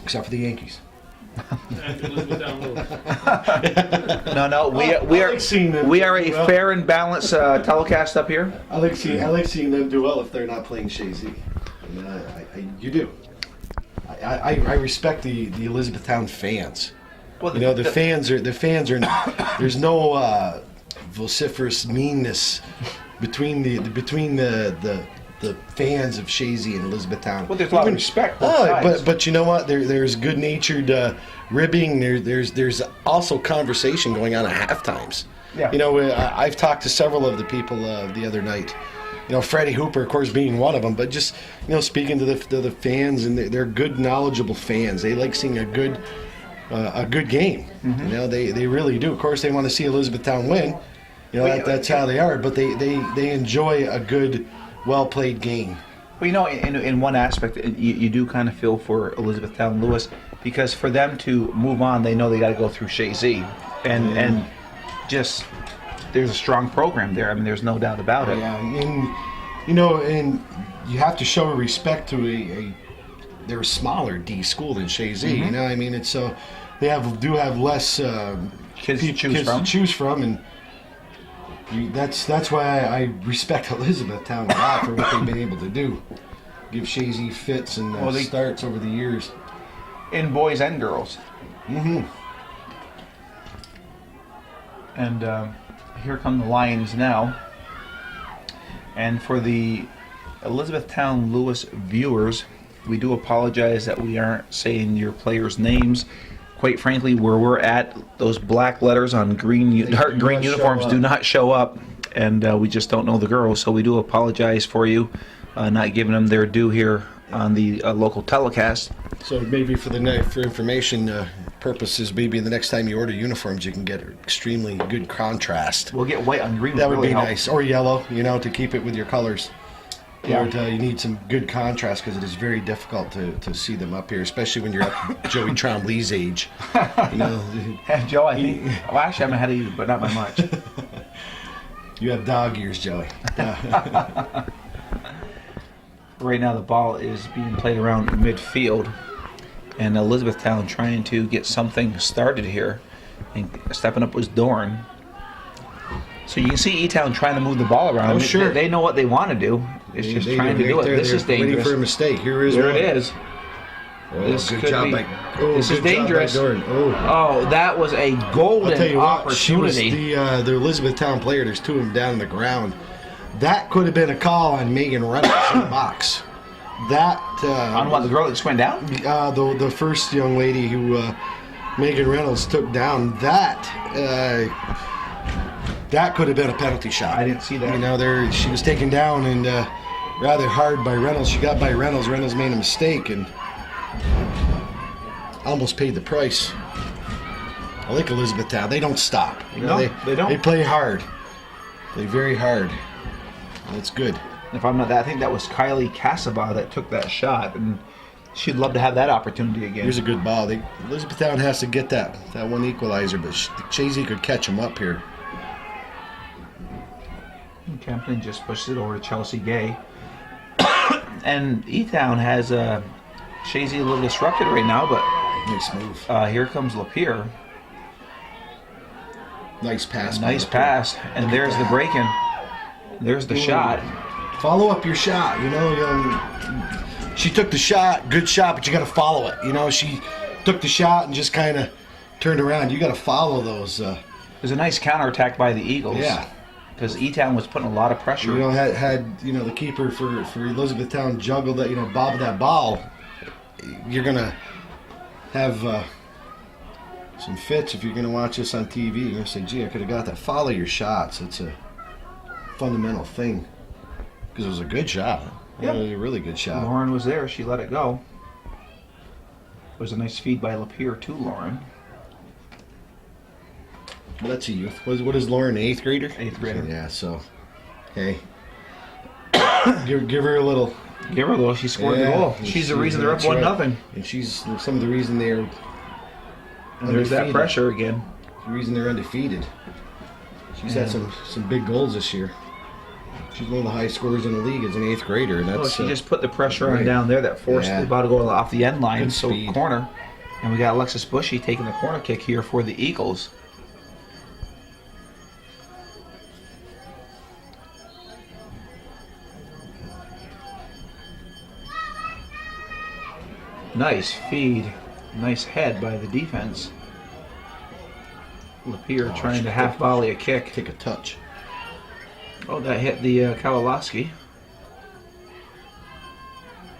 Except for the Yankees. No, we are like seeing them we are a do well. fair and balanced telecast up here. I like seeing them do well if they're not playing Chazy. You do. I respect the Elizabethtown fans. Well, The fans are there's no vociferous meanness between the fans of Chazy and Elizabethtown. Well, there's a lot of respect both Oh, sides. but you know what? There's good-natured ribbing. There's also conversation going on at half times. Yeah. I've talked to several of the people the other night. Freddie Hooper, of course, being one of them. But just speaking to the fans, and they're good, knowledgeable fans. They like seeing a good game. Mm-hmm. They really do. Of course, they want to see Elizabethtown win. That's how they are. But they enjoy a good, well-played game. Well, in one aspect, you do kind of feel for Elizabethtown-Lewis because for them to move on, they know they got to go through Chazy, and just there's a strong program there. I mean, there's no doubt about it. Yeah, and you have to show respect to they're a smaller D school than Chazy. Mm-hmm. It's they do have less Kids to to choose from, and that's why I respect Elizabethtown a lot for what they've been able to do. Give Chazy fits and starts over the years. In boys and girls. Mm-hmm. And here come the Lions now. And for the Elizabethtown-Lewis viewers, we do apologize that we aren't saying your players' names. Quite frankly, where we're at, those black letters on dark green uniforms do not show up, and we just don't know the girls. So we do apologize for you not giving them their due here on the local telecast. So maybe for information purposes, maybe the next time you order uniforms, you can get extremely good contrast. We'll get white on green. That would really be help. nice, or yellow, to keep it with your colors. Yeah. But you need some good contrast because it is very difficult to see them up here, especially when you're at Joey Trombley's age. You know, Joe, I think. Well, actually, I'm ahead of you, but not by much. you have dog ears, Joey. Right now, the ball is being played around midfield, and Elizabethtown trying to get something started here. And stepping up was Dorn. So you can see E-Town trying to move the ball around. Oh, sure. They know what they want to do. It's just trying to do it. This is dangerous. Waiting for a mistake. Here is There one. it is. Oh, This good could job be- by. Oh, this is good job by dangerous. Dorn. Oh. Oh, that was a I'll golden tell you what, she was opportunity. the Elizabethtown player. There's two of them down on the ground. That could have been a call on Megan Reynolds in the box. That On what, the girl that just went down? the first young lady who Megan Reynolds took down. That could have been a penalty shot. I didn't see that. You know, she was taken down and rather hard by Reynolds. She got by Reynolds. Reynolds made a mistake and almost paid the price. I like Elizabethtown. They don't stop. You know, No, they don't. They play hard. Play very hard. That's good. If I'm not that, I think that was Kylie Casaba that took that shot, and she'd love to have that opportunity again. Here's a good ball. Elizabethtown has to get that one equalizer, but Chazy could catch him up here. And Kempton just pushes it over to Chelsea Gay. And E-Town has Chazy a little disrupted right now, but Nice move. here comes Lapeer. Nice pass. Nice pass, and there's the break-in. There's the shot. Follow up your shot. You know, she took the shot, good shot, but you got to follow it. You know, she took the shot and just kind of turned around. You got to follow those. There's a nice counterattack by the Eagles. Yeah. Because E-Town was putting a lot of pressure. You know, had the keeper for Elizabethtown juggled that, bobbed that ball, you're gonna have some fits if you're gonna watch this on TV. You're gonna say, "Gee, I could have got that." Follow your shots. It's a fundamental thing because it was a good shot. Yep. A really good shot. Lauren was there. She let it go. It was a nice feed by Lapeer to Lauren. Let's see. What is Lauren? An 8th grader? 8th grader. Yeah. So, hey, give her a little. Give her a little. She scored the goal. She's the reason they're up 1-0. And she's some of the reason they're. And there's that undefeated. pressure again. The reason they're undefeated. She's had some big goals this year. She's one of the highest scorers in the league as an 8th grader, and that's. She just put the pressure on right. down there that forced the ball to go off the end line. Good So speed. corner, and we got Alexis Bushy taking the corner kick here for the Eagles. Nice feed, nice head by the defense. Lapeer trying to half volley a kick. Take a touch. Oh, that hit the Kowalowski.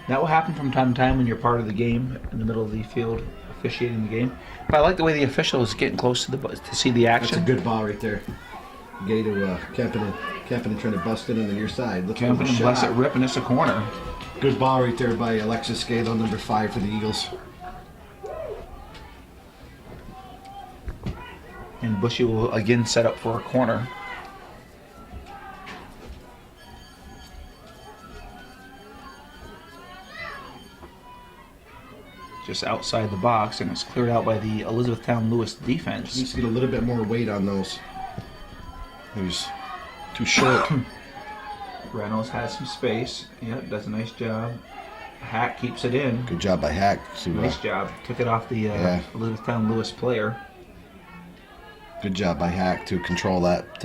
That will happen from time to time when you're part of the game in the middle of the field officiating the game. But I like the way the official is getting close to see the That's a action. good ball right there. Gay to Kempton trying to bust it in on your side. Look Campbell for the lets it shot. rip, and it's a corner. Good ball right there by Alexis Gale, number 5 for the Eagles. And Bushy will again set up for a corner. Just outside the box, and it's cleared out by the Elizabethtown-Lewis defense. Needs to get a little bit more weight on those. He was too short. Reynolds has some space. Yep, does a nice job. Hack keeps it in. Good job by Hack. Nice job. Took it off the Elizabethtown-Lewis player. Good job by Hack to control that.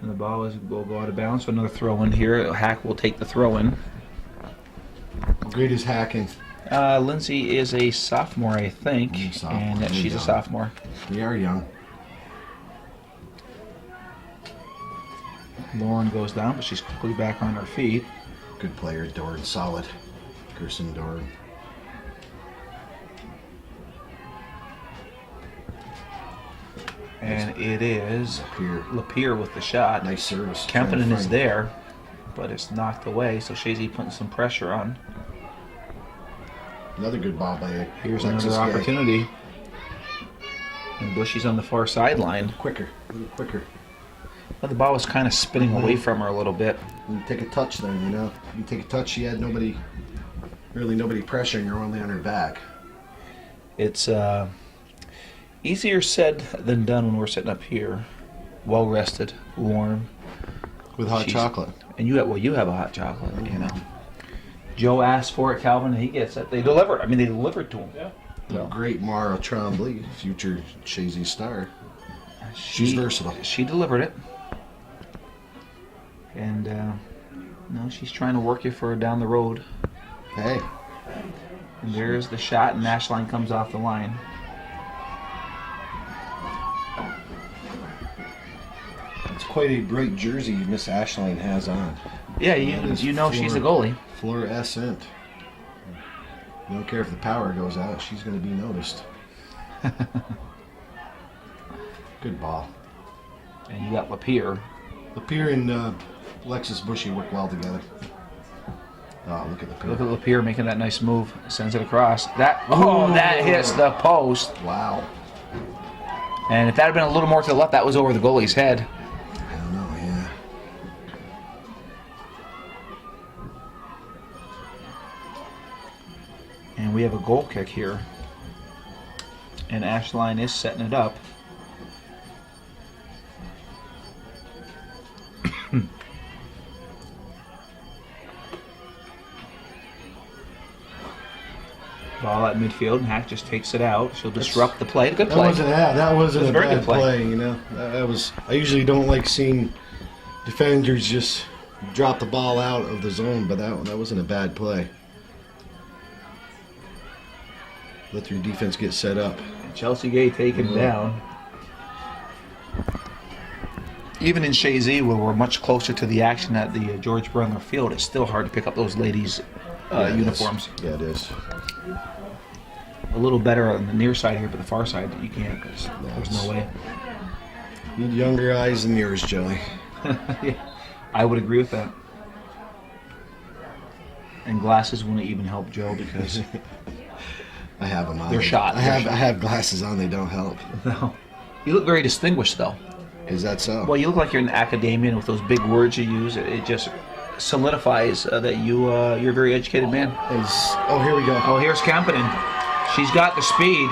And the ball will go out of bounds. So another throw in here. Hack will take the throw in. Great is Hacking. Lindsay is a sophomore, I think. Sophomore. And she's a sophomore. We are young. Lauren goes down, but she's quickly back on her feet. Good player, Dorn. Solid. Kirsten Dorn. And it is Lapeer. Lapeer with the shot. Nice service. Kempton Trying to is find- there, but it's knocked away. So Chazy putting some pressure on. Another good ball by Here's Alexis another Gay. opportunity. And Bushy's on the far sideline. Quicker, a little quicker. But the ball was kind of spinning away from her a little bit. You take a touch then, you know. You take a touch, she had nobody pressuring her, only on her back. It's easier said than done when we're sitting up here, well rested, warm, With hot She's- chocolate. and you have a hot chocolate. You know, Joe asked for it, Calvin, and he gets it. They deliver. I mean, they delivered to him. Yeah. The great Mara Trombley, future Chazy star. She's versatile. She delivered it, and no, she's trying to work you for down the road. Hey, And there's the shot, and Ashline comes off the line. it's quite a bright jersey Miss Ashline has on. Yeah, That is you know she's a goalie. Fluorescent. You don't care if the power goes out, she's going to be noticed. Good ball. And you got Lapeer. Lapeer and Alexis Bushy work well together. Oh, look at Look Lapeer. at Lapeer making that nice move. Sends it across. That hits the post. Wow. And if that had been a little more to the left, that was over the goalie's head. I don't know, yeah. And we have a goal kick here. And Ashline is setting it up. Ball at midfield, and Hack just takes it out. She'll disrupt the play. Good play. That wasn't It was a a very bad good play. play, you know. That was. I usually don't like seeing defenders just drop the ball out of the zone, but that wasn't a bad play. Let your defense get set up. Chelsea Gay taken down. Even in Chazy, where we're much closer to the action at the George Brunner Field, it's still hard to pick up those ladies' Yeah, it is. uniforms. Yeah, it is. A little better on the near side here, but the far side you can't. There's no way. Need younger eyes than yours, Joey. Yeah, I would agree with that. And glasses wouldn't even help Joe because I have them on. They're shot. I have glasses on. They don't help. no. You look very distinguished though. Is that so? Well, you look like you're an academician with those big words you use. It just solidifies that you're a very educated man. Oh, here we go. Oh, here's Campinen. She's got the speed.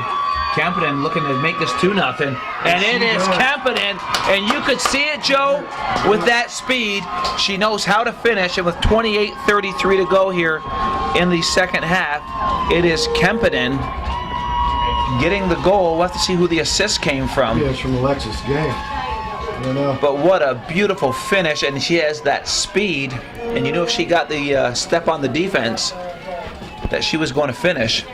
Campinen looking to make this 2-0. And it is Campinen. And you could see it, Joe, with that speed. She knows how to finish. And with 28:33 to go here in the second half, it is Campinen getting the goal. We'll have to see who the assist came from. Yeah, it's from Alexis Gay. I don't know. But what a beautiful finish. And she has that speed. And you knew if she got the step on the defense that she was going to finish.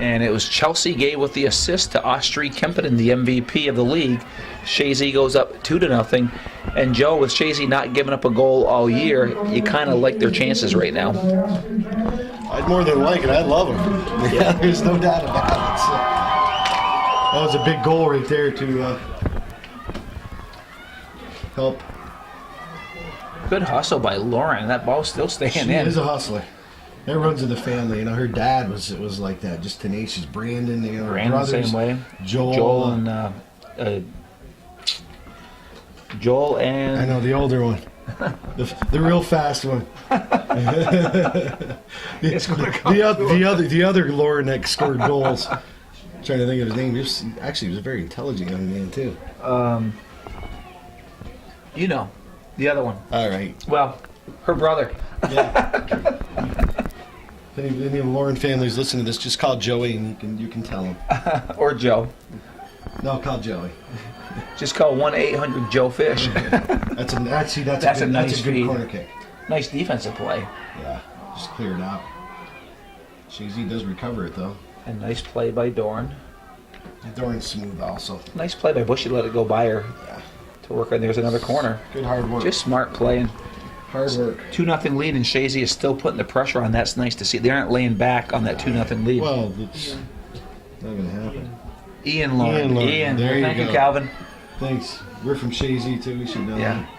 And it was Chelsea Gay with the assist to Austri Kempinen, the MVP of the league. Chazy goes up 2-0. And Joe, with Chazy not giving up a goal all year, you kind of like their chances right now. I'd more than like it. I love them. Yeah, there's no doubt about it. So, that was a big goal right there to help. Good hustle by Lauren. That ball's still staying She in. is a hustler. That runs in the family. You know, her dad was like that, just tenacious. Brandon, you know, Brandon, brothers, same way. Joel and I know the older one, the real fast one. the other Lauren that scored goals. Trying to think of his name. He was a very intelligent young man too. you know, the other one. All right. Well, her brother. Yeah. If any of the Lauren families listen to this, just call Joey and you can tell him. Or Joe. No, call Joey. Just call 1-800-JOE-FISH. That's a That's a good, nice that's a good feed. corner kick. Nice defensive play. Yeah, just clear it out. Chazy does recover it though. And nice play by Dorn. Doran's smooth also. Nice play by Bushy. Let it go by her Yeah. to work on. There's another corner. Good hard work. Just smart playing. hard work. 2-0 lead, and Chazy is still putting the pressure on. That's nice to see. They aren't laying back on that 2-0 lead. Well, it's not going to happen. Ian Lauren. There you Thank go. you, Calvin. Thanks. We're from Chazy, too. We should know Yeah. that.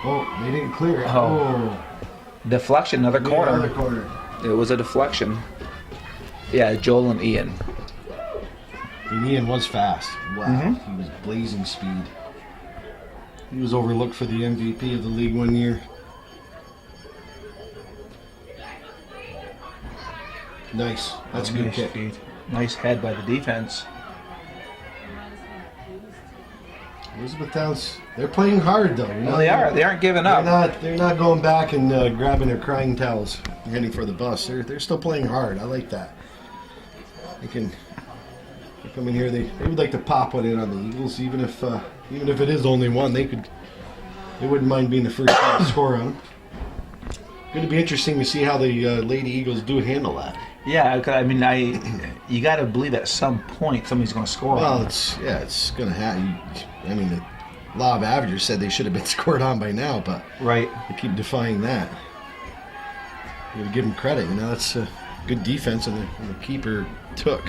Oh, they didn't clear it. Oh. Deflection, another corner. Another corner. It was a deflection. Yeah, Joel and Ian. And Ian was fast. Wow, Mm-hmm. he was blazing speed. He was overlooked for the MVP of the league one year. Nice. That's a good Nice kick. speed. Nice head by the defense. Elizabethtown's, they're playing hard though. Well, they are. They aren't giving up. They're not going back and grabbing their crying towels, heading for the bus. They're still playing hard. I like that. They come in here. They would like to pop one in on the Eagles, even if it is only one. They wouldn't mind being the first team to score on. Going to be interesting to see how the Lady Eagles do handle that. Yeah, 'cause I mean, you got to believe at some point somebody's going to score. Well, on it's going to happen. I mean, the law of averages said they should have been scored on by now, but right. they keep defying that. You got to give them credit. That's a good defense, and the keeper took.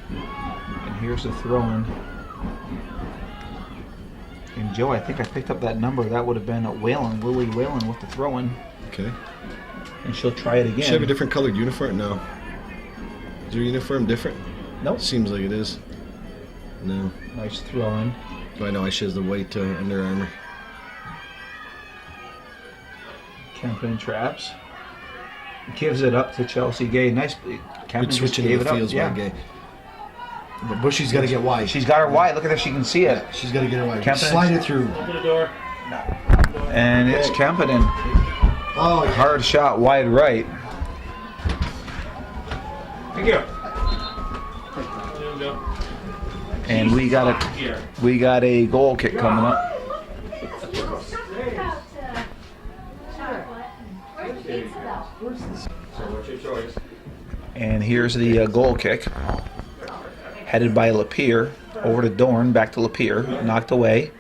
And here's the throw-in. And Joe, I think I picked up that number. That would have been Lily Whalen with the throw-in. Okay. And she'll try it again. Does she have a different colored uniform? No. Is her uniform different? Nope. Seems like it is. No. Nice throw-in. I know she has the white Under Armour. Kempton traps. Gives it up to Chelsea Gay. Nice. Kempton Good just switching gave to it the up. fields Yeah. by Gay. But Bushy's got to get wide. She's got her wide. Look at that. She can see it. She's got to get her wide. Kempton. Slide it through. Open the door. And it's Kempton. Oh, Hard shot wide right. Thank you. There we go. And we got a goal kick coming up. And here's the goal kick. Headed by Lapeer. Over to Dorn, back to Lapeer. Knocked away.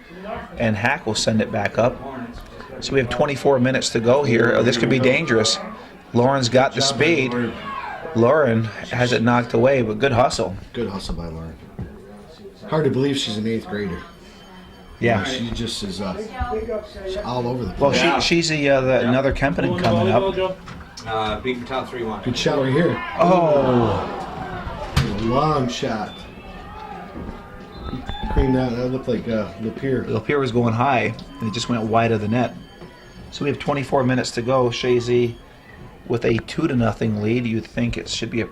And Hack will send it back up. So we have 24 minutes to go here. Oh, this could be dangerous. Lauren's got the speed. Lauren has it knocked away, but good hustle. good hustle by Lauren. Hard to believe she's an 8th grader. Yeah. She just is she's all over the Well, place. she's the another Kempton coming up. Beat for top 3-1. Good shot right here. Oh, Long shot. Creamed out. That looked like Lapeer. Lapeer was going high, and it just went wide of the net. So we have 24 minutes to go. Chazy with a 2-0 lead. You'd think it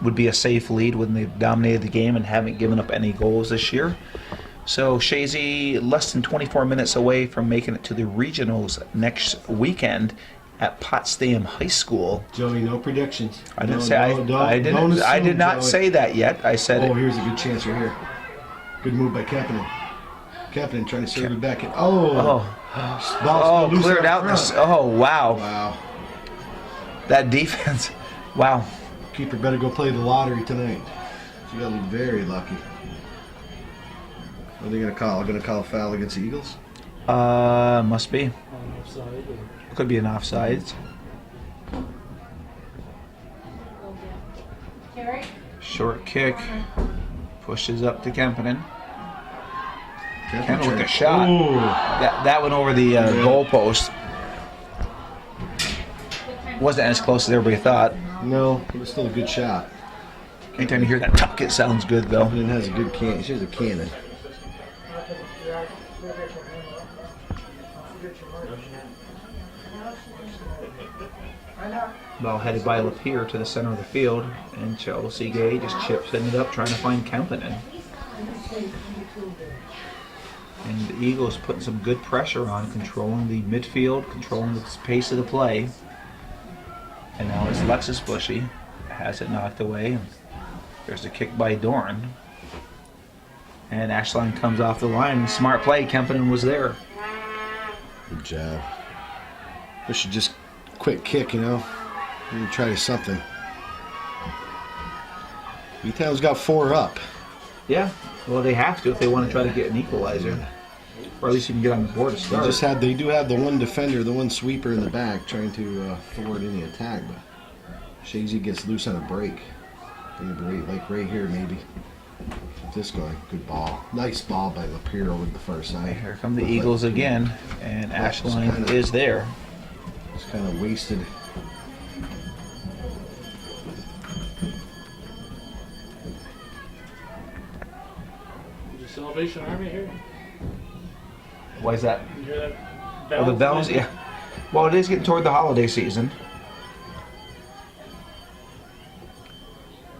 would be a safe lead when they've dominated the game and haven't given up any goals this year. So Chazy less than 24 minutes away from making it to the regionals next weekend at Potsdam High School. Joey, no predictions. I didn't No, say don't I assume, did not Joey. say that yet. I said Oh, here's a good chance right here. Good move by Kapanen. Kapanen trying to serve it back in. Ball's loose cleared out front. this. Oh, wow. Wow. That defense. Wow. Keeper better go play the lottery tonight. She got to be very lucky. What are they going to call? Going to call a foul against the Eagles? Must be. Could be an offsides. Short kick. Pushes up to Kempinen. Kempinen with a shot. Ooh. That went over the goal post. Wasn't as close as everybody thought. No, it was still a good shot. Anytime you hear that tuck, it sounds good though. Kapanen has a good cannon. She has a cannon. Ball headed by Lapeer to the center of the field, and Chelsea Gay just chips it up trying to find Kempinen. And the Eagles putting some good pressure on, controlling the midfield, controlling the pace of the play. And now it's Lexus Bushy, has it knocked away. There's a kick by Dorn. And Ashline comes off the line. Smart play, Kempinen was there. Good job. We should just quick kick, Maybe try something. E-Town's got 4 up. Yeah, well they have to if they want to try to get an equalizer. Or at least you can get on the board to start. They do have the one defender, the one sweeper in the back trying to thwart any attack, but Chazy gets loose on a break. Like right here maybe. This guy, good ball. Nice ball by Lapeer over the far side. Here come the Eagles again, and Ashline is there. It's kind of wasted. Salvation Army here? Why is that? You hear that? Oh, the bells? Yeah. Well, it is getting toward the holiday season.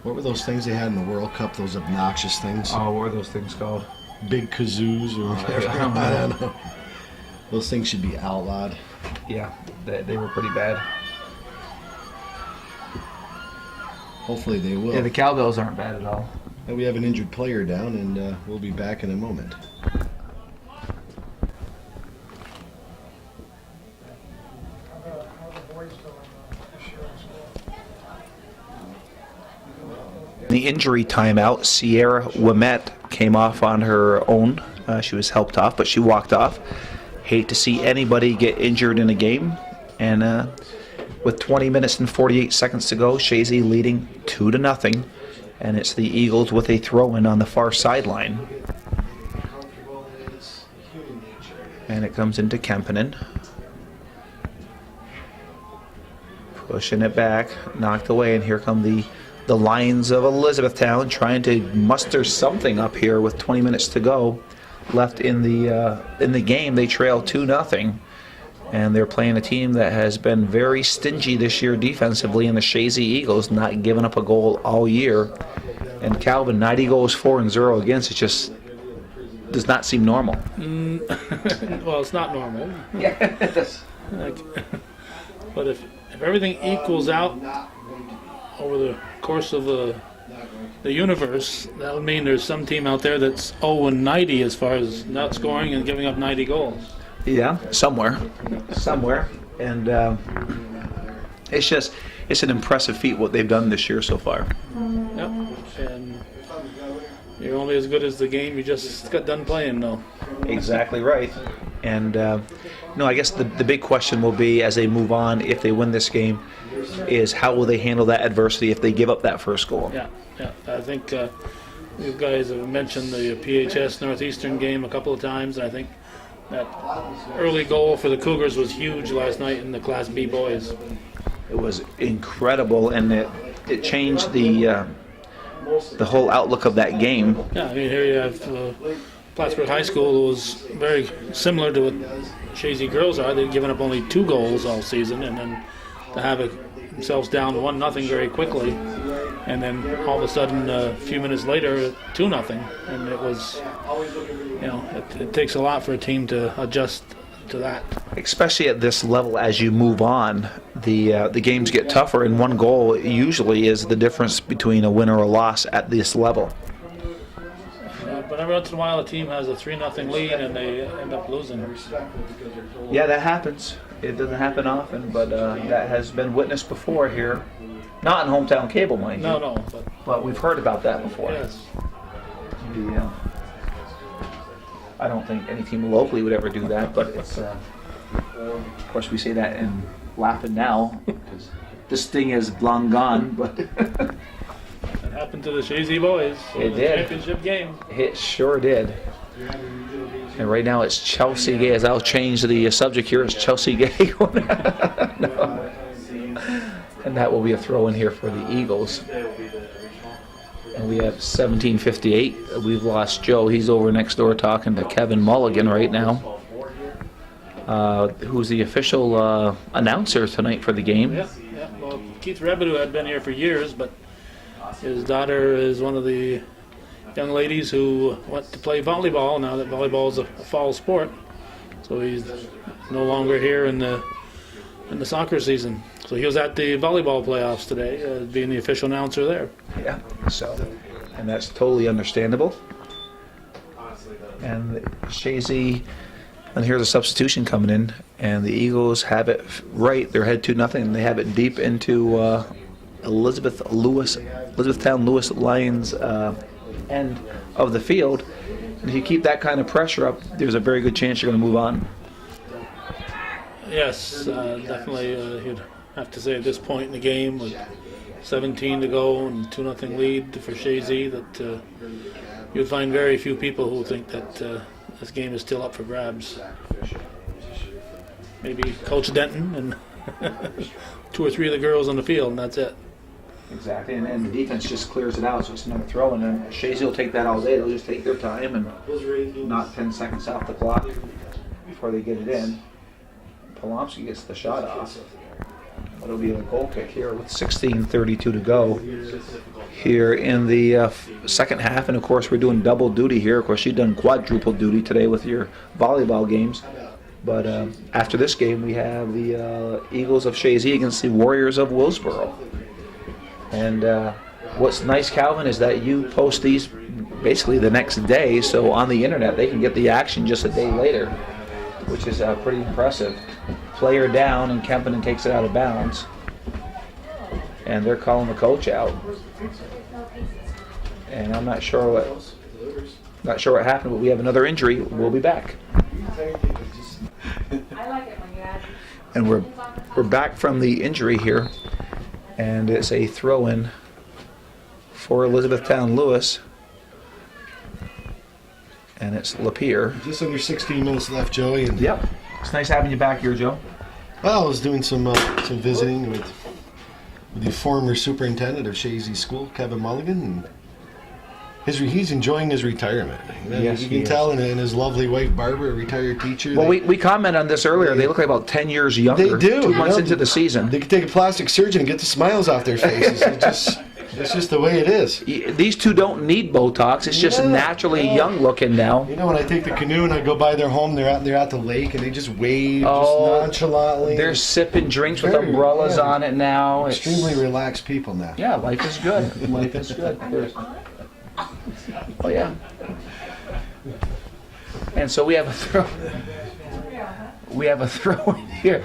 What were those things they had in the World Cup? Those obnoxious things? Oh, what were those things called? Big kazoos or whatever. I don't know. Those things should be outlawed. Yeah, they were pretty bad. Hopefully they will. Yeah, the cowbells aren't bad at all. And we have an injured player down, and we'll be back in a moment. The injury timeout, Sierra Wimette came off on her own. She was helped off, but she walked off. Hate to see anybody get injured in a game. And with 20 minutes and 48 seconds to go, Chazy leading 2-0. And it's the Eagles with a throw-in on the far sideline. And it comes into Kempinen. Pushing it back, knocked away, and here come the Lions of Elizabethtown trying to muster something up here with 20 minutes to go left in the game. They trail 2-0, and they're playing a team that has been very stingy this year defensively in the Chazy Eagles, not giving up a goal all year. And Calvin, 90 goals 4-0 against, it just does not seem normal. Well, it's not normal. Yeah. But if everything equals out over the course of the universe, that would mean there's some team out there that's 0-90 as far as not scoring and giving up 90 goals. Yeah, somewhere, and it's an impressive feat what they've done this year so far. Yep, and you're only as good as the game you just got done playing, though. Exactly right. And I guess the big question will be as they move on, if they win this game, is how will they handle that adversity if they give up that first goal? Yeah. I think you guys have mentioned the PHS Northeastern game a couple of times, and I think that early goal for the Cougars was huge last night in the Class B boys. It was incredible, and it changed the whole outlook of that game. Yeah, I mean, here you have Plattsburgh High School, who was very similar to what Chazy girls are. They've given up only 2 goals all season, and then to have themselves down 1-0 very quickly, and then all of a sudden a few minutes later 2-0, and it was, it takes a lot for a team to adjust to that. Especially at this level, as you move on, the games get tougher, and 1 goal usually is the difference between a win or a loss at this level. But every once in a while, a team has a 3-0 lead and they end up losing. Yeah, that happens. It doesn't happen often, but that has been witnessed before here. Not in hometown cable, mind you. No, But we've heard about that before. yes. I don't think any team locally would ever do that, but it's. Of course, we say that and laughing now because this thing is long gone. But It happened to the Chazy boys. It in the did. championship game. it sure did. And right now it's Chelsea Gay. As I'll change the subject here, it's Chelsea Gay. No. And that will be a throw in here for the Eagles. And we have 17:58. We've lost Joe. He's over next door talking to Kevin Mulligan right now, who's the official announcer tonight for the game. Yeah. Well, Keith Rebidoux had been here for years, but his daughter is one of the young ladies who went to play volleyball now that volleyball is a fall sport. So he's no longer here in the soccer season. So he was at the volleyball playoffs today, being the official announcer there. Yeah, so, and that's totally understandable. And Chazy, and here's a substitution coming in, and the Eagles have it right. They're ahead 2-0. They have it deep into Elizabethtown-Lewis Lions end of the field. And if you keep that kind of pressure up, there's a very good chance you're going to move on. Yes, definitely. You'd have to say at this point in the game, with 17 to go and 2-0 lead for Chazy, that you'd find very few people who think that this game is still up for grabs. Maybe Coach Denton and 2 or 3 of the girls on the field, and that's it. Exactly, and the defense just clears it out, so it's another throw, and then Chazy will take that all day. They'll just take their time and not 10 seconds off the clock before they get it in. Polomsky gets the shot off. It'll be a goal kick here with 16:32 to go here in the second half, and of course we're doing double duty here. Of course, you've done quadruple duty today with your volleyball games. But after this game, we have the Eagles of Chazy against the Warriors of Willsboro. And what's nice, Calvin, is that you post these basically the next day, so on the internet they can get the action just a day later, which is pretty impressive. Player down, and Kempinen takes it out of bounds. And they're calling the coach out. And I'm not sure what happened, but we have another injury. We'll be back. And we're back from the injury here, and it's a throw-in for Elizabethtown-Lewis, and it's Lapierre. Just under 16 minutes left, Joey. And Yep, it's nice having you back here, Joe. well, I was doing some visiting with the former superintendent of Chazy School, Kevin Mulligan, and he's enjoying his retirement. Yes, you he can is. tell, and his lovely wife Barbara, a retired teacher. Well, we commented on this earlier. They look like about 10 years younger. They do. 2 months you know, into the season. They could take a plastic surgeon and get the smiles off their faces. It's just the way it is. These two don't need Botox. It's just Yeah, naturally yeah. young looking now. You know, when I take the canoe and I go by their home, they're at the lake, and they just wave Oh, just nonchalantly. They're sipping drinks with Very, umbrellas yeah. on it now. Extremely relaxed people now. Yeah, life is good. Life is good. Oh yeah. And so we have a throw. We have a throw in here.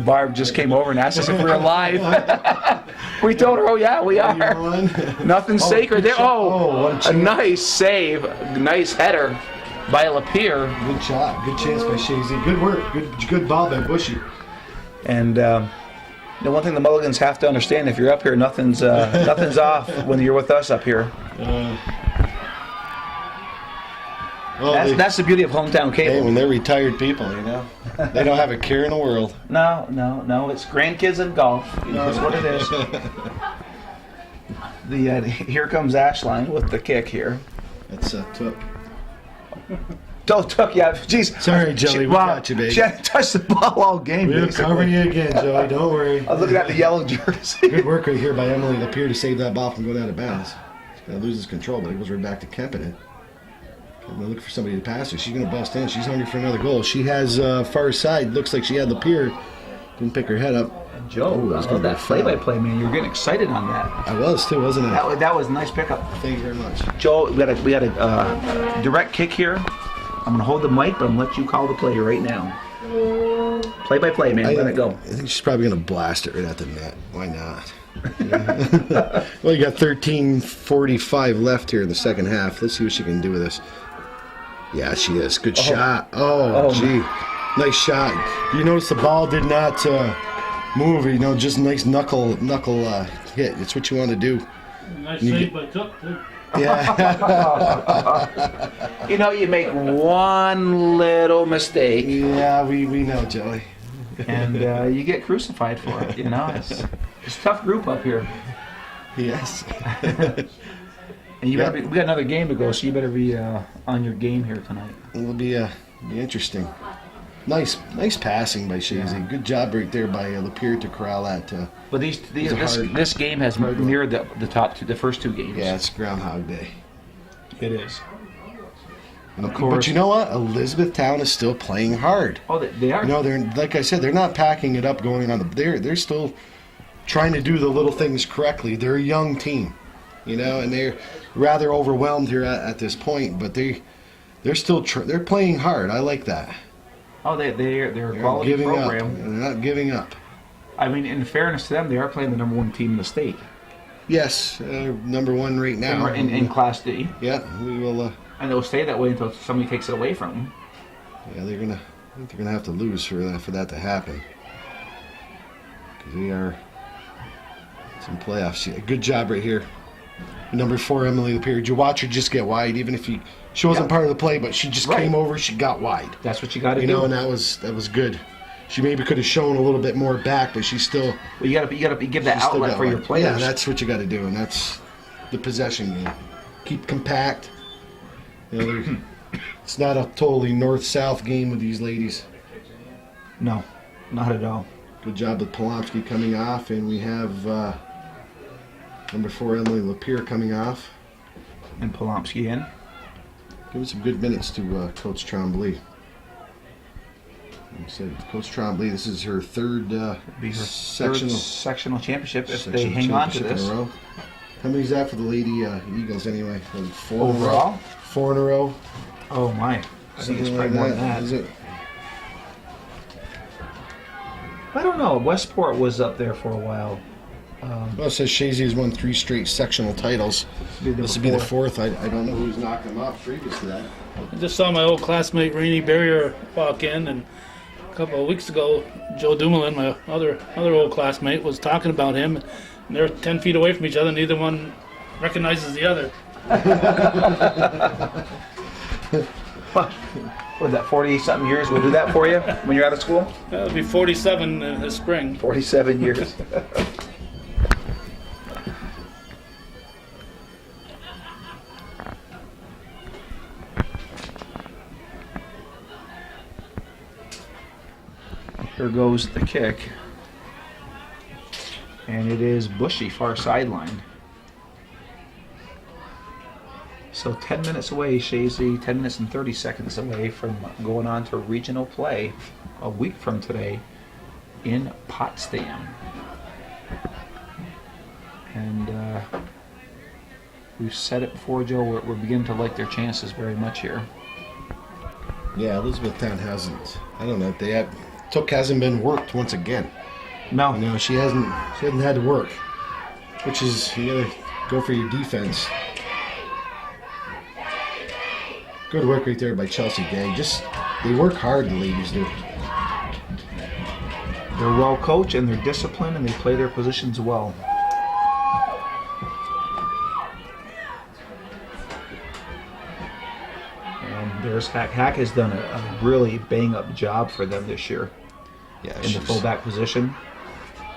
Barb just came over and asked us if we were live. We told her, oh yeah, we are. Nothing's sacred there. what a A chance. nice save, nice header by Lapierre. Good shot. Good chance by Chazy. Good work. Good ball by Bushy. And the one thing the Mulligans have to understand: if you're up here, nothing's off when you're with us up here. Well, That's the beauty of hometown hey, cable. when they're retired people, you know, they don't have a care in the world. No, it's grandkids and golf. You know, it's what it is. Here comes Ashline with the kick here. That's took. Took, yeah. Jeez. Sorry, Joey, we got you, baby. She hadn't touched the ball all game. We'll basically. cover you again, Joey. Don't worry. I was looking at the yellow jersey. Good work right here by Emily Lapierre to save that ball from going out of bounds. He's going to lose his control, but it goes right back to Kempinen. Kempinen looking for somebody to pass her. She's going to bust in. She's hungry for another goal. She has far side. Looks like she had Lapierre. Didn't pick her head up. Joe, Ooh, that's gonna that be a foul. play-by-play, man. You were getting excited on that. I was too, wasn't I? That was a nice pickup. Thank you very much. Joe, we got a direct kick here. I'm going to hold the mic, but I'm going to let you call the play right now. Play-by-play, man. Let it go. I think she's probably going to blast it right at the net. Why not? Well, you got 13:45 left here in the second half. Let's see what she can do with this. Yeah, she is. Good shot. Oh, gee. Nice shot. You notice the ball did not move. You know, just nice knuckle hit. It's what you want to do. Nice You save get- by Took, too. Yeah. You know, you make one little mistake, Yeah, we know, Joey. and you get crucified for it. You know, it's a tough group up here, Yes. and you better we got another game to go, so you better be on your game here tonight. It'll be interesting. Nice passing by Chazy. Good job right there by Lapierre to corral that. But this game has mirrored the first two games. Yeah, it's Groundhog Day. It is. And Of course. But you know what? Elizabethtown is still playing hard. Oh, they are. You know, they're like I said, they're not packing it up going on the. They're still trying to do the little things correctly. They're a young team, you know, and they're rather overwhelmed here at this point. But they're still they're playing hard. I like that. Oh, they're a They're not quality giving program. up. They're not giving up. I mean, in fairness to them, they are playing the number one team in the state Yes, number one right now. in Class D, Yeah, we will. and they'll stay that way until somebody takes it away from them. Yeah, I think they're gonna have to lose for that to happen. Because we are some playoffs. Yeah, good job right here. Number 4, Emily Lapierre. Did you watch her just get wide? Even if she wasn't Yeah. part of the play, but she just Right. came over. She got wide. That's what you got to You do. know, and that was good. She maybe could have shown a little bit more back, but she's still. Well, you gotta give that she's still outlet got for your one. players. Yeah, that's what you got to do, and that's the possession game. Keep compact. You know, it's not a totally north-south game with these ladies. No, not at all. Good job with Polomsky coming off, and we have number 4 Emily Lapierre coming off. And Polomsky in. Give some good minutes to Coach Tremblay. Like I said, Coach Tremblay, this is her third Be her sectional championship if they sectional hang on to championship this. in a row. How many's that for the Lady Eagles anyway? Was it 4 Overall? in a row? 4 in a row? Oh my! I think it's Something probably more than that. Is it? I don't know. Westport was up there for a while. Well, it says Chazy has won 3 straight sectional titles. This would be the 4th. I don't know who's knocked them off previous to that. I just saw my old classmate Rainey Barrier walk in, and a couple of weeks ago, Joe Dumoulin, my other old classmate, was talking about him. And they're 10 feet away from each other. Neither one recognizes the other. What, that 40-something years will do that for you when you're out of school? That'll be 47 in this spring. 47 years. Here goes the kick. And it is Bushy, far sideline. So 10 minutes away, Chazy, 10 minutes and 30 seconds away from going on to regional play a week from today in Potsdam. And we've said it before, Joe, we're beginning to like their chances very much here. Yeah, Elizabethtown hasn't. I don't know. Took hasn't been worked once again. No. You know, she hasn't had to work, which is you gotta go for your defense. Good work right there by Chelsea Day. They work hard, the ladies do. They're well coached and they're disciplined and they play their positions well. And there's Hack. Hack has done a really bang-up job for them this year Yeah, in the fullback position.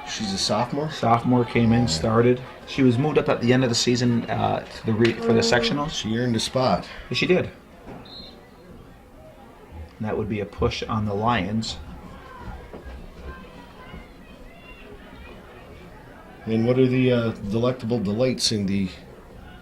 She's a sophomore. Sophomore came in, started. She was moved up at the end of the season for the sectionals. She earned a spot. Yes, she did. And that would be a push on the Lions. And what are the delectable delights in the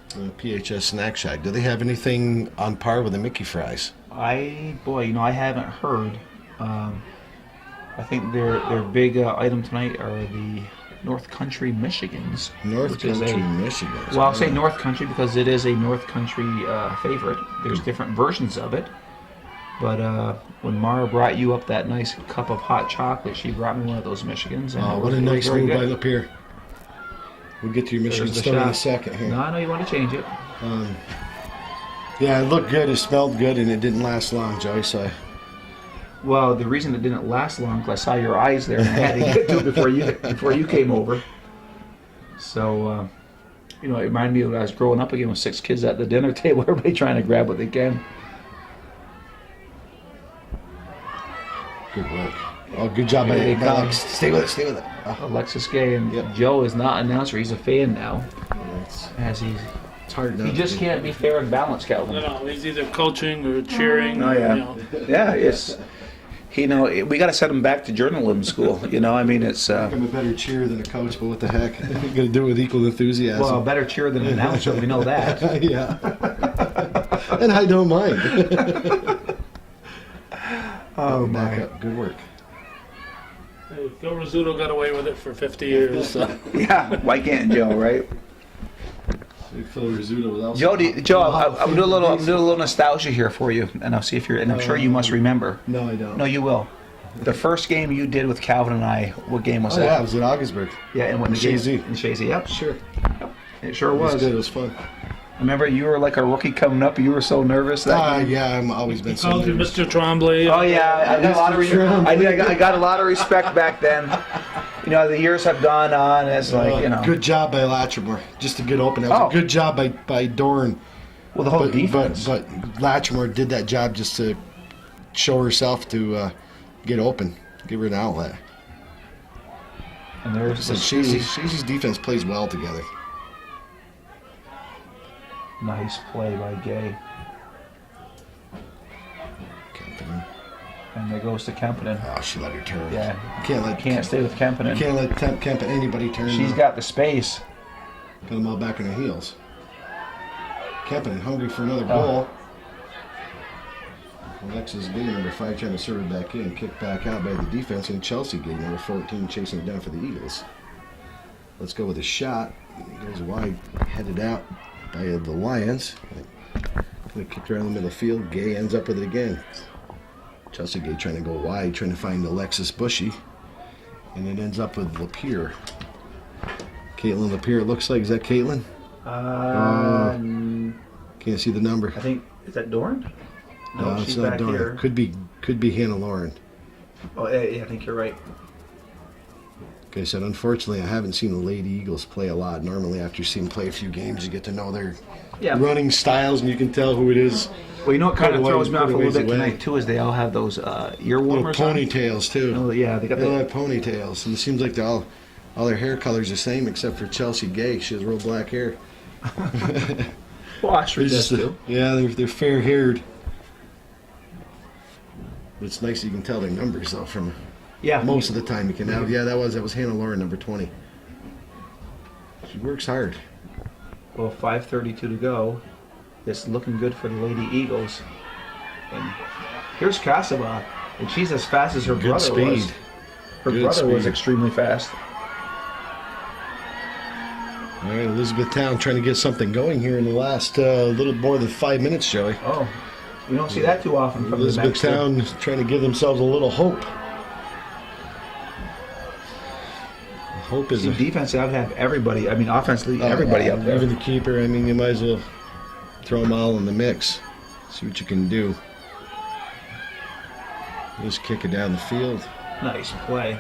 PHS Snack Shack? Do they have anything on par with the Mickey fries? I haven't heard. I think their big item tonight are the North Country Michigans. North which is Country, Michigan. Well, I'll say North Country because it is a North Country favorite. There's different versions of it. But when Mara brought you up that nice cup of hot chocolate, she brought me one of those Michigans. And Oh, it what was a nice very move by good. Lapierre. We'll get to your Michigan There's the story in a shot. second here. No, I know you want to change it. Yeah, it looked good, it smelled good, and it didn't last long, Joey. So Well, the reason it didn't last long because I saw your eyes there and I had to get to it before you came over. So, it reminded me of when I was growing up again with 6 kids at the dinner table, everybody trying to grab what they can. good work. Oh, good job by Here they come. Alex. Stay with it. Stay with it. Oh, Alexis Gay and Yep. Joe is not an announcer; he's a fan now. As it's hard not he to just do. can't be fair and balanced, Calvin. No, he's either coaching or cheering. Oh, yeah. You know. Yeah, it's we got to send him back to journalism school. It's I'm a better cheer than a coach, but what the heck? I'm going to do it with equal enthusiasm. well, a better cheer than an announcer. We know that. Yeah. And I don't mind. Oh Back my! up. Good work. Hey, Phil Rizzuto got away with it for 50 years. So. Yeah, why can't Joe, right? Phil Rizzuto was also I'm doing a little nostalgia here for you, and I'll see if I'm sure you must remember. No, I don't. No, you will. The first game you did with Calvin and I, what game was Oh, yeah, that? it was in Augsburg. Yeah, and when In the game Chazy. in Chazy, yep, Sure. it sure It was was. good. It was fun. Remember, you were like a rookie coming up. You were so nervous that game. Yeah, I've always been so Called you nervous. Mr. Tremblay. Oh yeah, I got a lot of Trump. I got a lot of respect back then. The years have gone on. It's like Good job by Latrimore. Just a good open. That was Oh. a good job by Dorn. well, the whole But defense. Latrimore did that job just to show herself to get open. Give her an outlet. And there's the Chazy's defense plays well together. nice play by Gay. Kempinen. And there goes to Kempinen. Oh, she let her turn. Yeah. You Can't stay with Kempinen. You can't let Kempinen anybody turn. She's got the space. Got them all back on her heels. Kempinen hungry for another goal. Alexis Gay, number 5, trying to serve it back in. Kicked back out by the defense, and Chelsea Gay, number 14, chasing it down for the Eagles. Let's go with a shot. It goes wide, headed out by the Lions. Kicked around the middle of the field. Gay ends up with it again. Chelsea Gay trying to go wide, trying to find Alexis Bushy. And it ends up with Lapierre. Caitlin Lapierre, it looks like. Is that Caitlin? Can't see the number. I think, is that Dorn? No, she's it's not back Dorn. here. Could be Hannah Lauren. Oh, yeah, I think you're right. Like I said, unfortunately, I haven't seen the Lady Eagles play a lot. Normally, after you see them play a few games, you get to know their running styles, and you can tell who it is. Well, you know what kind of Put away- throws me off a put little bit away. tonight, too, is they all have those ear Little warmers on. ponytails, too. Oh, yeah, they got They all the... have ponytails, and it seems like all their hair colors the same, except for Chelsea Gay. She has real black hair. Well, Ashford does, too. Yeah, they're fair-haired. But it's nice you can tell their numbers, though, from Yeah. most of the time you can. Yeah, that was Hannah Lauren, number 20. She works hard. Well, 5:32 to go. It's looking good for the Lady Eagles. And here's Casaba, and she's as fast as her Good brother speed. was. Her Good brother was speed. extremely fast. All right, Elizabethtown trying to get something going here in the last little more than 5 minutes, Joey. Oh, you don't see that too often from the bench. Elizabethtown trying to give themselves a little hope. Hope is See, defense, I would have everybody. I mean, offensively, everybody up there. Even the keeper. I mean, you might as well throw them all in the mix. See what you can do. Just kick it down the field. Nice play.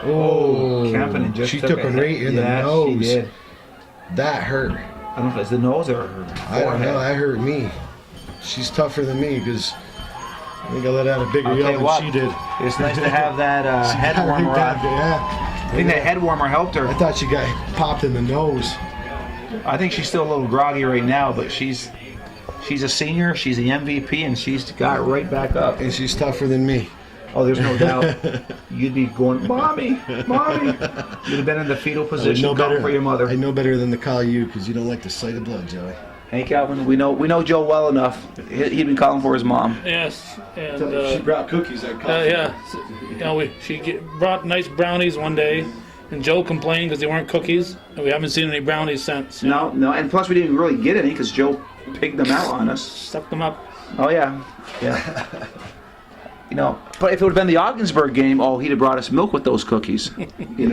Oh, Kempinen just she took took a him right hit. in the Yeah, nose. she did. That hurt. I don't know if it's the nose or her I don't forehead. know. That hurt me. She's tougher than me because I think I let out a bigger I'll tell yell you than what, she did. it's nice to have that head warmer on. Yeah. I think that head warmer helped her. I thought she got popped in the nose. I think she's still a little groggy right now, but she's a senior, she's the MVP, and she's got right back up. And she's tougher than me. Oh, there's no doubt. You'd be going, Mommy, Mommy. You'd have been in the fetal position coming for your mother. I know better than to call you because you don't like the sight of blood, Joey. Hey, Calvin, we know Joe well enough. He'd been calling for his mom. Yes, and she brought cookies. I yeah, she brought nice brownies one day, and Joe complained because they weren't cookies, and we haven't seen any brownies since. No, and plus we didn't really get any because Joe pigged them out on us. Stuck them up. Oh yeah. But if it would have been the Ogdensburg game, he'd have brought us milk with those cookies. You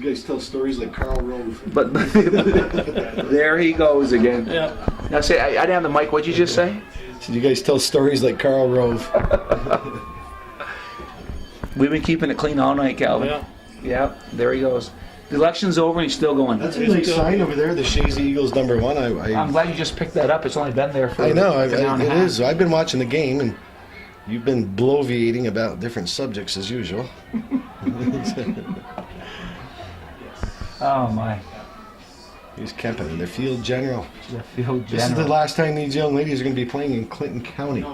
guys tell stories like Carl Rove. But there he goes again. Yeah. Now say, I didn't have the mic. What'd you just say? So you guys tell stories like Carl Rove. We've been keeping it clean all night, Calvin. Yeah. Yeah, there he goes. The election's over and he's still going. That's a nice sign over there. The Chazy Eagles number 1. I'm glad you just picked that up. It's only been there for I know. an hour and a It half. is. I've been watching the game and you've been bloviating about different subjects as usual. Oh my. Here's Kempinen, their field general. The field This is the general. last time these young ladies are going to be playing in Clinton County.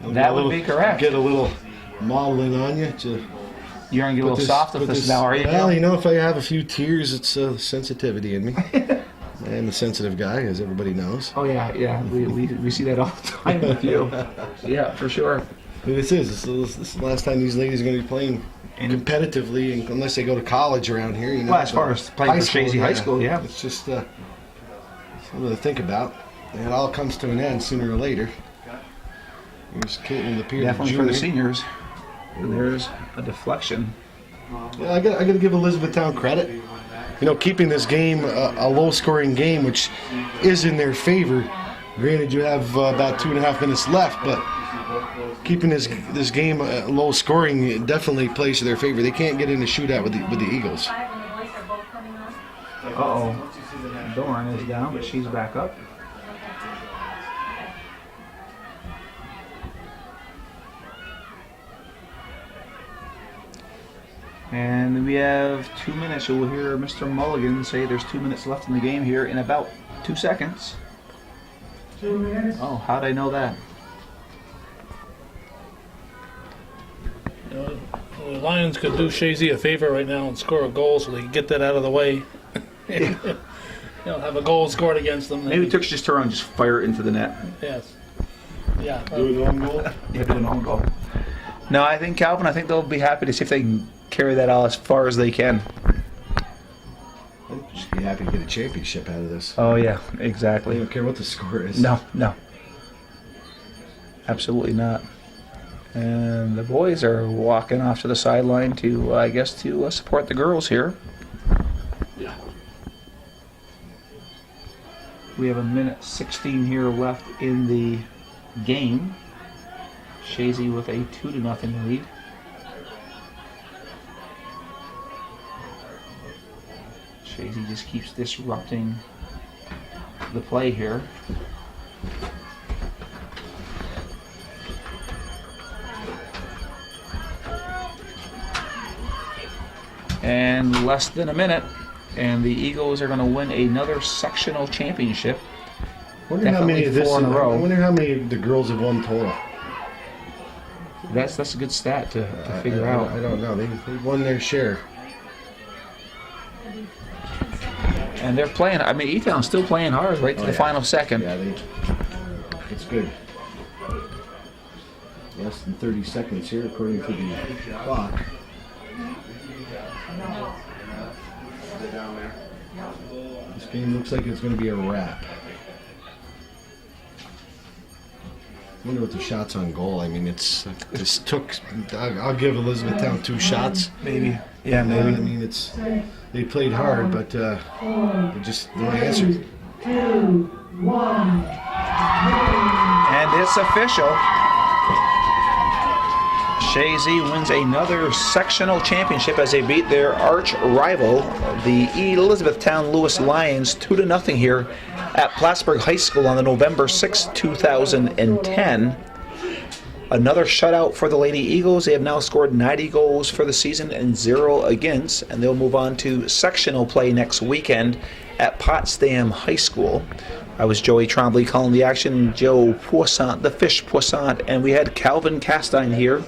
That would be correct. Get a little modeling on you. You're going to get a little soft with this now, are you? Well, if I have a few tears, it's sensitivity in me. I am a sensitive guy, as everybody knows. Oh, yeah. We see that all the time with you. Yeah, for sure. This is the last time these ladies are going to be playing competitively, unless they go to college around here. Well, as far as playing for Chazy High School, yeah. It's just something to think about. And it all comes to an end sooner or later. Here's Caitlin Lapierre, Definitely for the junior. seniors. And there's a deflection. Yeah, I got to give Elizabethtown credit. Keeping this game a low-scoring game, which is in their favor. Granted, you have about 2.5 minutes left, but keeping this game low-scoring definitely plays to their favor. They can't get in a shootout with the Eagles. Uh-oh. Dorn is down, but she's back up. And we have 2 minutes. You'll hear Mr. Mulligan say there's 2 minutes left in the game here in about 2 seconds. 2 minutes. Oh, how'd I know that? You know, the Lions could do Chazy a favor right now and score a goal so they can get that out of the way. Have a goal scored against them. Maybe Turks just turn around and just fire it into the net. Yes. Yeah. Do an own goal. Yeah, do an own goal. No, I think Calvin, I think they'll be happy to see if they can carry that out as far as they can. I'd just be happy to get a championship out of this. Oh, yeah, I exactly. don't care what the score is. No. Absolutely not. And the boys are walking off to the sideline to, I guess, to support the girls here. Yeah. We have 1:16 here left in the game. Chazy with a 2-0 lead. Chazy just keeps disrupting the play here. And less than a minute, and the Eagles are going to win another sectional championship. I wonder how many of this. Definitely 4 in a row. I wonder how many of the girls have won total. That's a good stat to figure out. I don't know. They won their share. And they're playing. I mean, E-Town's still playing hard right to the final second. Yeah, it's good. Less than 30 seconds here, according to the clock. This game looks like it's going to be a wrap. I wonder what the shots on goal. I mean, this took. I'll give Elizabethtown 2 shots. Maybe. Yeah, I maybe. mean, they played hard, but they just the answered. 2, 1. And it's official. Chazy wins another sectional championship as they beat their arch rival, the Elizabethtown-Lewis Lions, 2-0 here at Plattsburgh High School on the November 6, 2010. Another shutout for the Lady Eagles. They have now scored 90 goals for the season and 0 against, and they'll move on to sectional play next weekend at Potsdam High School. I was Joey Trombley calling the action, Joe Poissant, the Fish Poissant, and we had Calvin Castine here.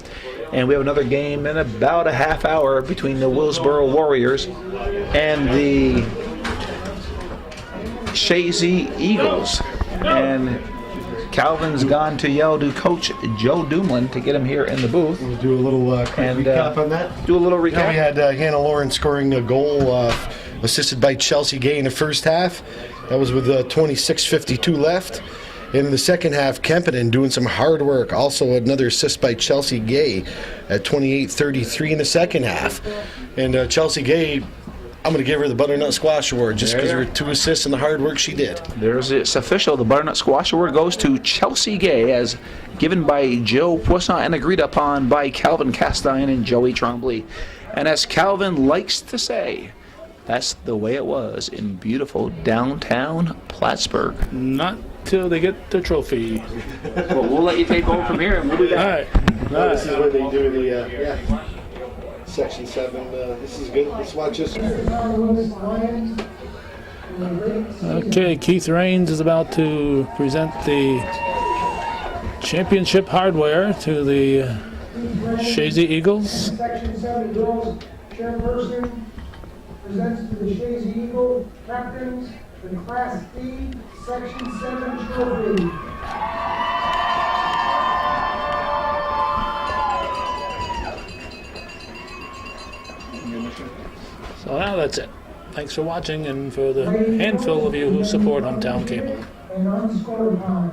And we have another game in about a half hour between the Willsboro Warriors and the Chazy Eagles. And Calvin's gone to yell to Coach Joe Dumlin to get him here in the booth. We'll do a little quick recap on that. Do a little recap. Yeah, we had Hannah Lauren scoring a goal assisted by Chelsea Gay in the first half. That was with 26:52 left. In the second half, Kempinen doing some hard work. Also another assist by Chelsea Gay at 28:33 in the second half. And Chelsea Gay, I'm going to give her the Butternut Squash Award just because of her 2 assists and the hard work she did. It's official. The Butternut Squash Award goes to Chelsea Gay, as given by Joe Poissant and agreed upon by Calvin Castine and Joey Trombley. And as Calvin likes to say, that's the way it was in beautiful downtown Plattsburgh. Not till they get the trophy. Well, we'll let you take over from here and we'll do All that. right. This is where they do the Section 7. This is good. Let's watch this. Okay, Keith Rains is about to present the championship hardware to the Chazy Eagles. Section 7 girls chairperson presents to the Chazy Eagle captains the Class D Section 7 trophy. So now that's it. Thanks for watching, and for the handful of you who support Hometown Cable. And unscored time.